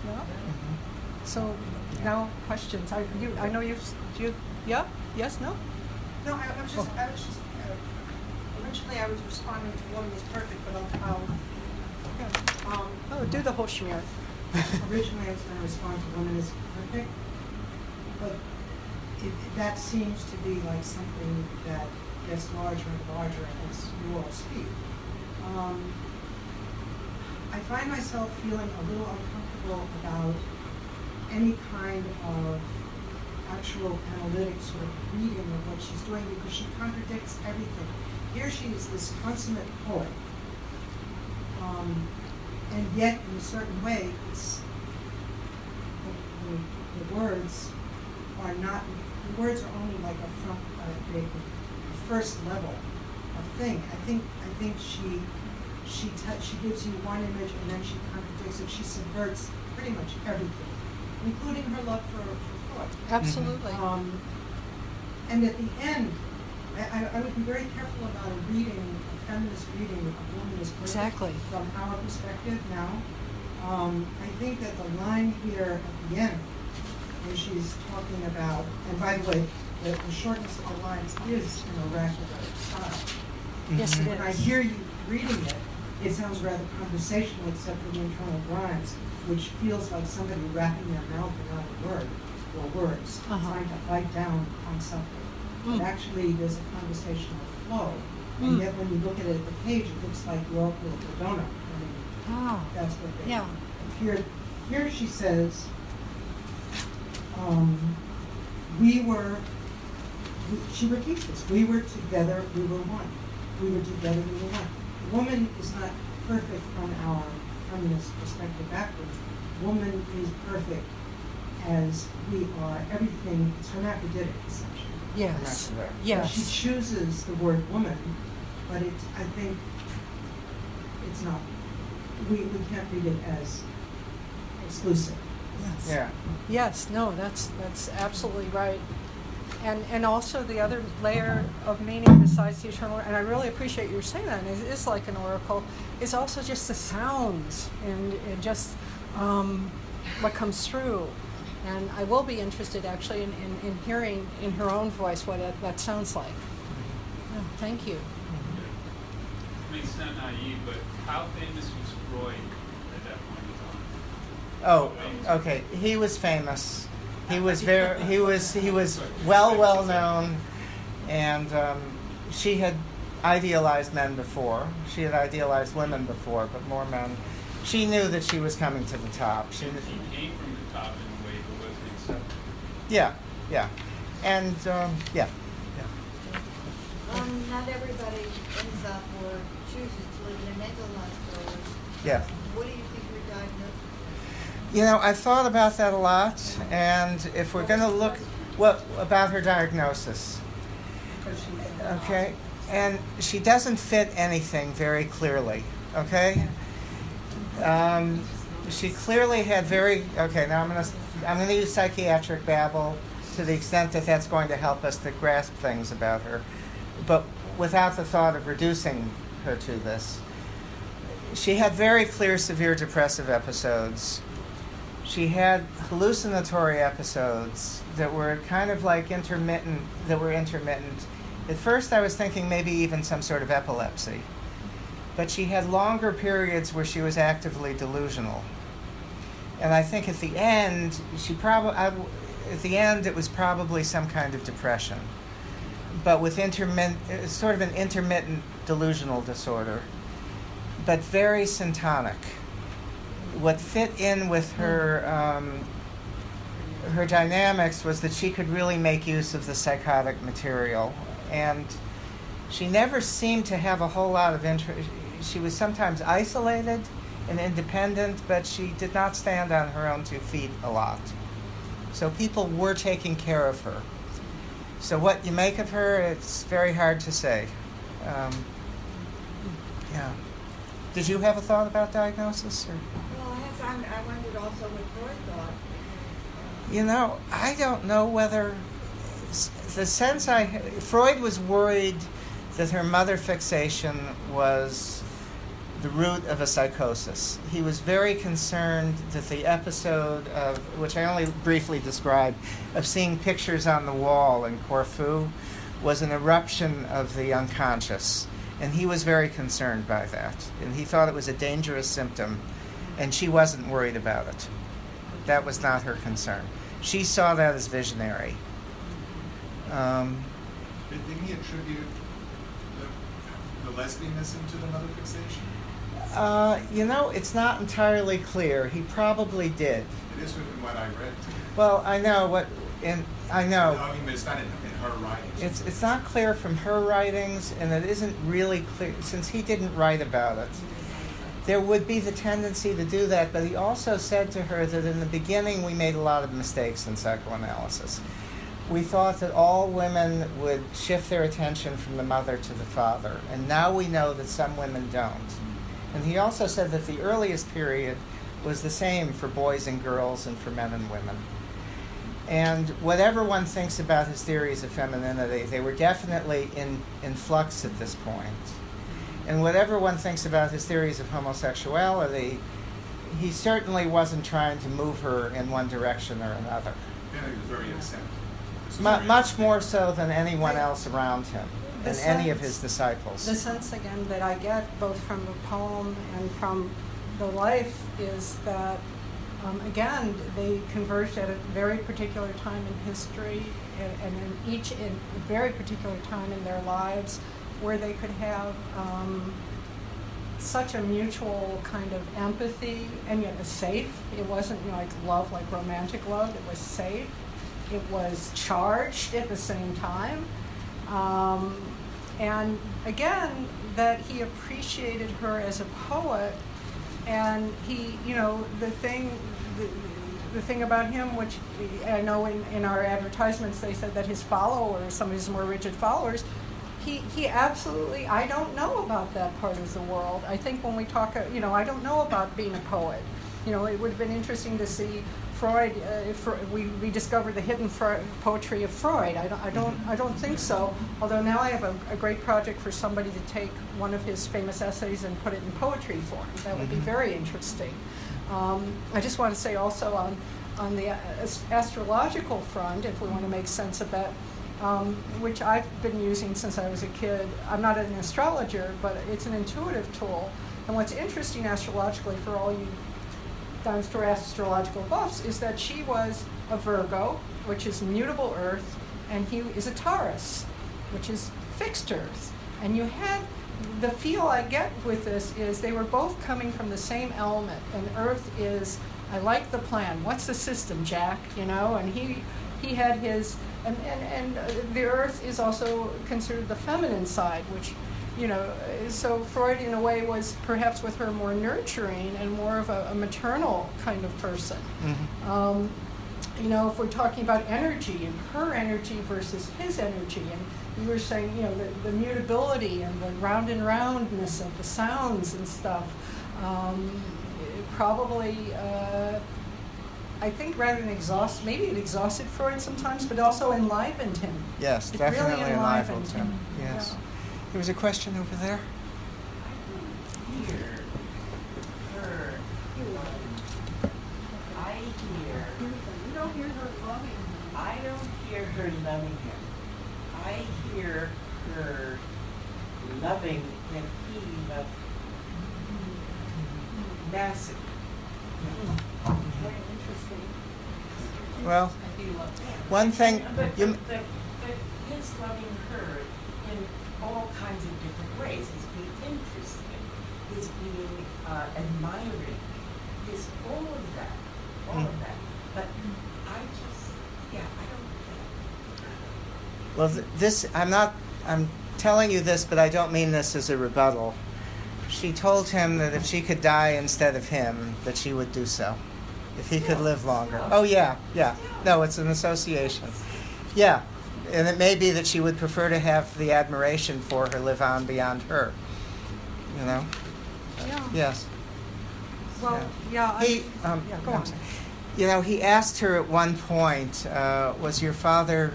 Yeah? So now questions. I know yeah? Yes, no? No, I was just originally I was responding to Woman is Perfect, but I'll do the whole schmear. originally I was going to respond to Woman is Perfect, but that seems to be like something that gets larger and larger as you all speak. I find myself feeling a little uncomfortable about any kind of actual analytic sort of reading of what she's doing because she contradicts everything. Here she is this consummate poet And yet, in a certain way, it's the words are not. The words are only like a first level of thing. I think she gives you one image and then she contradicts it. She subverts pretty much everything, including her love for Freud. Absolutely. And at the end, I would be very careful about a feminist reading of Woman is Perfect Exactly. from our perspective now. I think that the line here at the end, where she's talking about, and by the way, the shortness of the lines is an oracular style. Yes, it When I is. hear you reading it, it sounds rather conversational except for the internal rhymes, which feels like somebody wrapping their mouth around a word or words, trying to bite down on something. But actually, there's a conversational flow. And yet, when you look at it at the page, it looks like the Oracle of the Donut. I mean, that's what they Yeah. Here she says, she repeats this, we were together, we were one. We were together, we were one. Woman is not perfect from our feminist perspective backwards. Woman is perfect as we are. Everything, it's hermaphroditic, essentially. Yes. Hermaphrodite. Yes. She chooses the word woman, but I think it's not, we can't read it as exclusive. Yes. Yeah. Yes, no, that's absolutely right. And also the other layer of meaning besides the eternal, and I really appreciate you saying that, and it is like an oracle, is also just the sounds and just what comes through. And I will be interested actually in hearing in her own voice what that sounds like. Oh, thank you. It may sound naive, but how famous was Freud at that point in time? Oh, okay. He was famous. He was he was well known, and she had idealized men before. She had idealized women before, but more men. She knew that she was coming to the top. She came from the top in a way, but wasn't accepted. Yeah, and yeah. Not everybody ends up or chooses to live in a mental hospital. Yeah. What do you think your diagnosis is? You know, I thought about that a lot, and if we're going to look about her diagnosis, okay, and she doesn't fit anything very clearly, okay. She clearly had now I'm gonna use psychiatric babble to the extent that that's going to help us to grasp things about her, but without the thought of reducing her to this. She had very clear severe depressive episodes. She had hallucinatory episodes that were kind of like intermittent. At first I was thinking maybe even some sort of epilepsy. But she had longer periods where she was actively delusional. And I think at the end, it was probably some kind of depression. But with sort of an intermittent delusional disorder, but very syntonic. What fit in with her her dynamics was that she could really make use of the psychotic material, and she never seemed to have a whole lot of interest. She was sometimes isolated and independent, but she did not stand on her own 2 feet a lot. So people were taking care of her. So what you make of her, it's very hard to say. Yeah. Did you have a thought about diagnosis? Or? Well, I wondered also what Freud thought. You know, I don't know whether the sense Freud was worried that her mother fixation was the root of a psychosis. He was very concerned that the episode of, which I only briefly described, of seeing pictures on the wall in Corfu was an eruption of the unconscious. And he was very concerned by that. And he thought it was a dangerous symptom, and she wasn't worried about it. That was not her concern. She saw that as visionary. Didn't he attribute the lesbianism to the mother fixation? You know, it's not entirely clear. He probably did. It is within what I read. Well, I know what, and I know. No, I mean, it's not in her writings. It's not clear from her writings, and it isn't really clear since he didn't write about it. there would be the tendency to do that, but he also said to her that in the beginning we made a lot of mistakes in psychoanalysis. We thought that all women would shift their attention from the mother to the father, and now we know that some women don't. And he also said that the earliest period was the same for boys and girls and for men and women. And whatever one thinks about his theories of femininity, they were definitely in flux at this point. And whatever one thinks about his theories of homosexuality, he certainly wasn't trying to move her in one direction or another. Yeah, he was very accepting. Much more so than anyone else around him, than The any of sense- his disciples. The sense, again, that I get both from the poem and from the life is that, again, they converged at a very particular time in history and in a very particular time in their lives where they could have such a mutual kind of empathy, and yet a safe. It wasn't like love, like romantic love. It was safe. It was charged at the same time. And again, that he appreciated her as a poet, and he, the thing about him, which I know in our advertisements they said that his followers, some of his more rigid followers, he absolutely, I don't know about that part of the world. I think when we talk, I don't know about being a poet. It would have been interesting to see Freud, if we discovered the hidden poetry of Freud. I don't think so. Although now I have a great project for somebody to take one of his famous essays and put it in poetry form. That would be very interesting. I just want to say also on the astrological front, if we want to make sense of that, which I've been using since I was a kid. I'm not an astrologer, but it's an intuitive tool. And what's interesting astrologically for all you dinosaur astrological buffs is that she was a Virgo, which is mutable earth, and he is a Taurus, which is fixed earth. And you had the feel I get with this is they were both coming from the same element, and earth is, I like the plan. What's the system, Jack? And he had his, and the earth is also considered the feminine side, which, so Freud in a way was perhaps with her more nurturing and more of a maternal kind of person. Mm-hmm. If we're talking about energy and her energy versus his energy, and you were saying, the mutability and the round and roundness of the sounds and stuff, probably, I think rather than maybe it exhausted Freud sometimes, but also enlivened him. Yes, it definitely really enlivened him. Yes. Yeah. There was a question over there. You don't hear her loving him. I don't hear her loving him. I hear her loving that he loved massively. Very interesting. Well, one thing But his loving her in all kinds of different ways. His being interested, his being admiring, his all of that. But I don't get it. well, I'm telling you this, but I don't mean this as a rebuttal. She told him that if she could die instead of him, that she would do so, if he could live longer. Oh, yeah. No, it's an association. Yeah, and it may be that she would prefer to have the admiration for her live on beyond her. Yeah. Yes. Well, yeah. Go on. He asked her at one point, was your father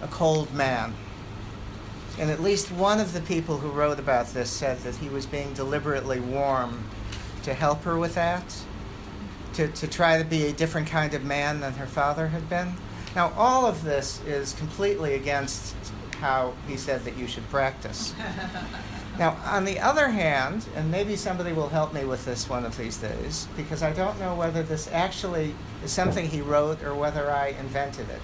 a cold man? And at least one of the people who wrote about this said that he was being deliberately warm to help her with that, to try to be a different kind of man than her father had been. Now, all of this is completely against how he said that you should practice. Now, on the other hand, and maybe somebody will help me with this one of these days, because I don't know whether this actually is something he wrote or whether I invented it.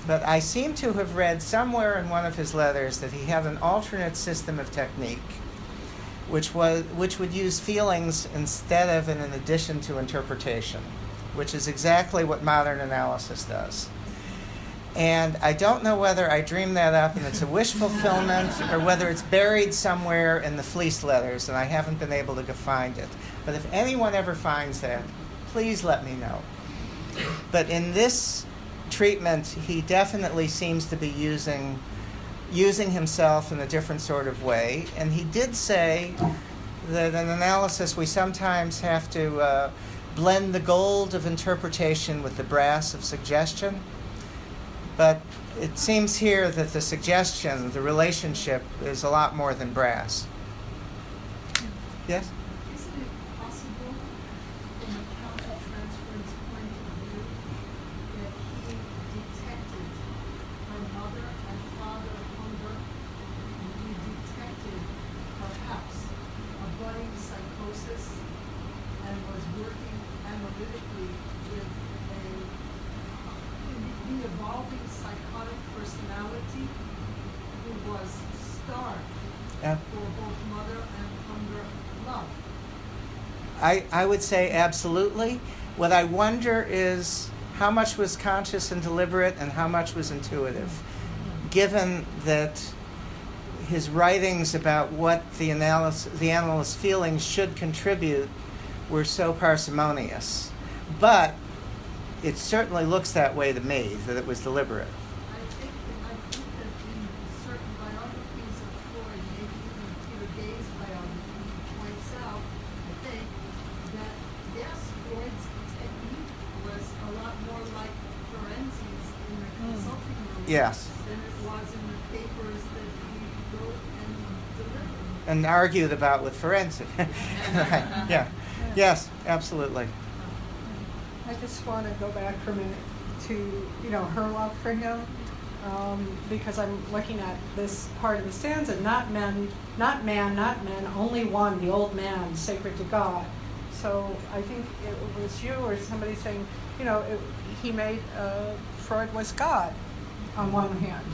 But I seem to have read somewhere in one of his letters that he had an alternate system of technique, which would use feelings instead of and in addition to interpretation, which is exactly what modern analysis does. And I don't know whether I dreamed that up and it's a wish fulfillment or whether it's buried somewhere in the fleece letters and I haven't been able to find it. But if anyone ever finds that, please let me know. But in this treatment, he definitely seems to be using himself in a different sort of way. And he did say that in analysis we sometimes have to blend the gold of interpretation with the brass of suggestion. But it seems here that the suggestion, the relationship, is a lot more than brass. Yes? Isn't it possible, from a counter-transference point of view, that he detected her mother and father hunger, and he detected perhaps a budding psychosis, and was working analytically with the evolving psychotic personality who was starved for both mother and hunger love? I would say absolutely. What I wonder is how much was conscious and deliberate and how much was intuitive, given that his writings about what the analyst's feelings should contribute were so parsimonious. But it certainly looks that way to me, that it was deliberate. I think that in certain biographies of Freud, maybe even Peter Gay's biography, he points out, I think, that yes, Freud's technique was a lot more like Ferenzi's in the consulting room Yes. than it was in the papers that he wrote and delivered. And argued about with forensic. Right. Yeah. Yes, absolutely. I just want to go back for a minute to, her love for him, because I'm looking at this part of the stanza, not man, not men, only one, the old man, sacred to God. So I think it was you or somebody saying, he made, Freud was God on one hand,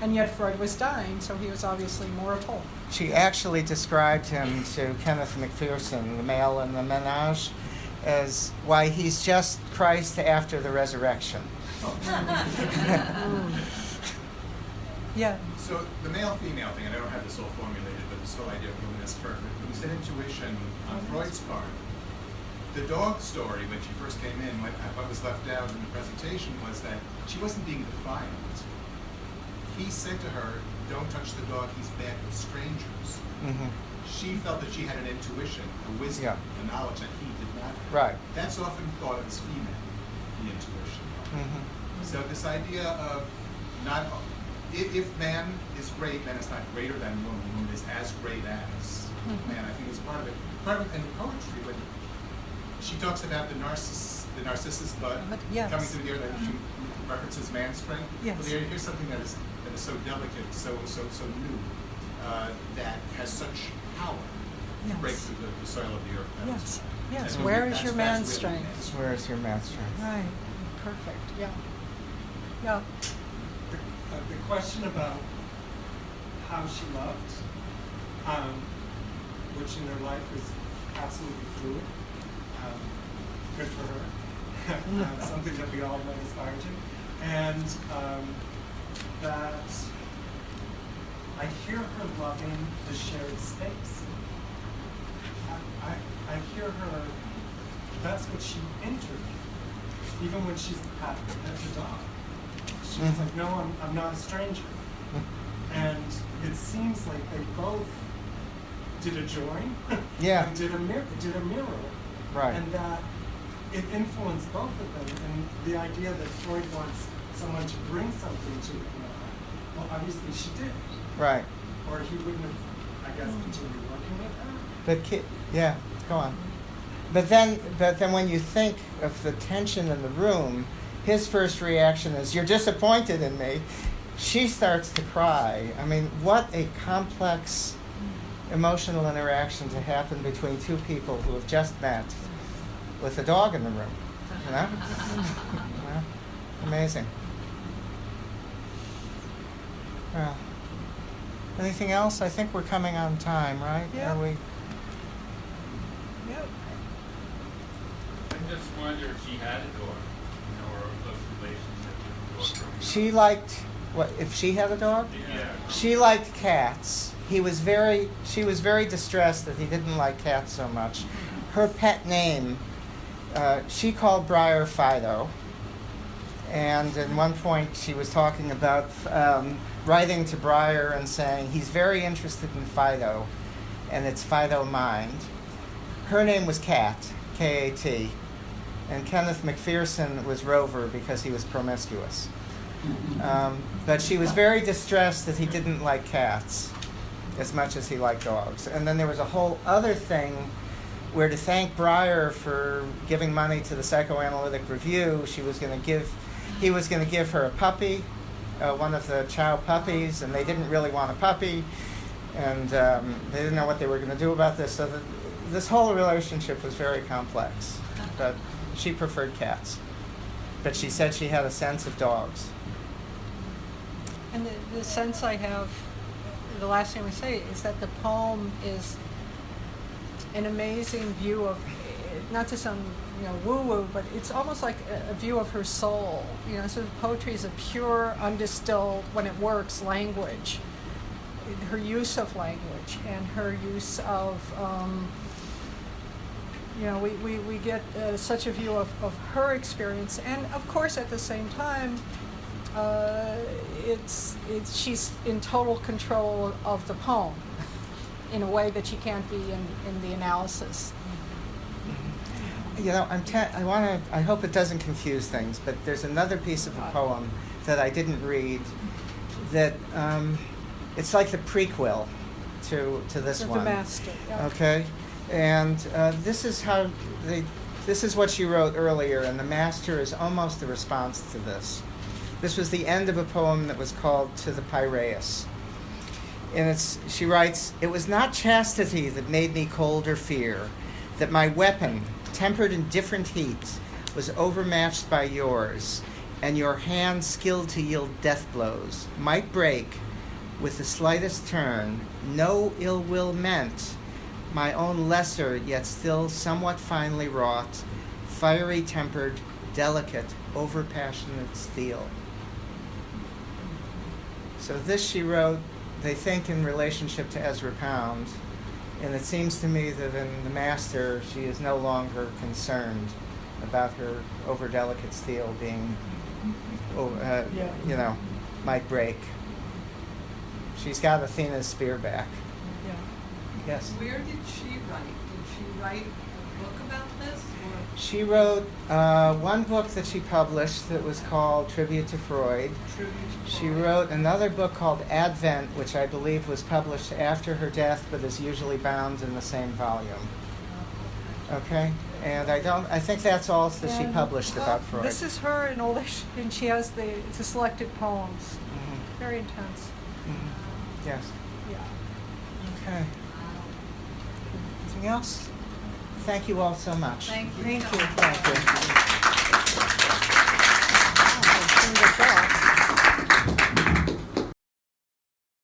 and yet Freud was dying, so he was obviously mortal. She actually described him to Kenneth McPherson, the male in the Menage, as why he's just Christ after the resurrection. Yeah. So the male-female thing, and I don't have this all formulated, but this whole idea of woman is perfect. It was an intuition on Freud's part. The dog story, when she first came in, what was left out in the presentation was that she wasn't being defiant. He said to her, "Don't touch the dog, he's bad with strangers." Mm-hmm. She felt that she had an intuition, a wisdom, a knowledge that he did not have. Right. That's often thought of as female, the intuition. Mm-hmm. So this idea of not, if man is great, man is not greater than woman. Woman is as great as man. I think is part of it. Part of it in poetry, when she talks about the narcissus bud Yes. coming through the air, that she references man's strength. Yes. Well, here's something that is so delicate, so new, that has such power to break through the soil of the earth. Yes. Yes. And Where is that's your really man's strength? Where is your man's strength? Right. Perfect. Yeah. Yeah. The question about how she loved, which in her life is absolutely fluid, good for her, something that we all might aspire to, and that I hear her loving the shared space. I hear her, that's what she entered, even when she's at the dog. She's like, no, I'm not a stranger. And it seems like they both did a join, and did a mirror, right? And that it influenced both of them. And the idea that Freud wants someone to bring something to him, well, obviously she did, right? Or he wouldn't have, I guess, continued working with her. But go on. But then when you think of the tension in the room, his first reaction is, "You're disappointed in me." She starts to cry. I mean, what a complex emotional interaction to happen between two people who have just met with a dog in the room. You know? Amazing. Well, anything else? I think we're coming on time, right? Yeah. Are we? Yep. I just wonder if she had a daughter, or a close relationship with She liked, what, if she had a dog? Yeah. She liked cats. She was very distressed that he didn't like cats so much. Her pet name, she called Briar Fido. And at one point she was talking about writing to Briar and saying he's very interested in Fido, and it's Fido Mind. Her name was Kat, K-A-T. And Kenneth McPherson was Rover because he was promiscuous. But she was very distressed that he didn't like cats as much as he liked dogs. And then there was a whole other thing where, to thank Briar for giving money to the Psychoanalytic Review, he was going to give her a puppy, one of the Chow puppies, and they didn't really want a puppy, and they didn't know what they were going to do about this. So this whole relationship was very complex. But she preferred cats. But she said she had a sense of dogs. And the sense I have, the last thing I say, is that the poem is an amazing view of, not to sound woo-woo, but it's almost like a view of her soul. So poetry is a pure, undistilled, when it works, language. Her use of language and her use of, we get such a view of her experience, and of course at the same time, she's in total control of the poem in a way that she can't be in the analysis. I hope it doesn't confuse things, but there's another piece of a poem that I didn't read that it's like the prequel to this one. The Master. Yeah. Okay, and this is what she wrote earlier, and the Master is almost a response to this. This was the end of a poem that was called To the Piraeus. And she writes, "It was not chastity that made me cold or fear, that my weapon, tempered in different heats, was overmatched by yours, and your hand skilled to yield death blows, might break, with the slightest turn, no ill will meant, my own lesser, yet still somewhat finely wrought, fiery tempered, delicate, over-passionate steel." So this she wrote, they think, in relationship to Ezra Pound, and it seems to me that in The Master, she is no longer concerned about her over-delicate steel being, might break. She's got Athena's spear back. Yeah. Yes? Where did she write? Did she write a book about this? Or? She wrote one book that she published that was called Tribute to Freud. She wrote another book called Advent, which I believe was published after her death, but is usually bound in the same volume. Okay? And I think that's all that she published about Freud. This is her in all this, and she has the selected poems. Mm-hmm. Very intense. Mm-hmm. Yes. Yeah. Okay. Anything else? Thank you all so much. Thank you. Thank you. Thank you.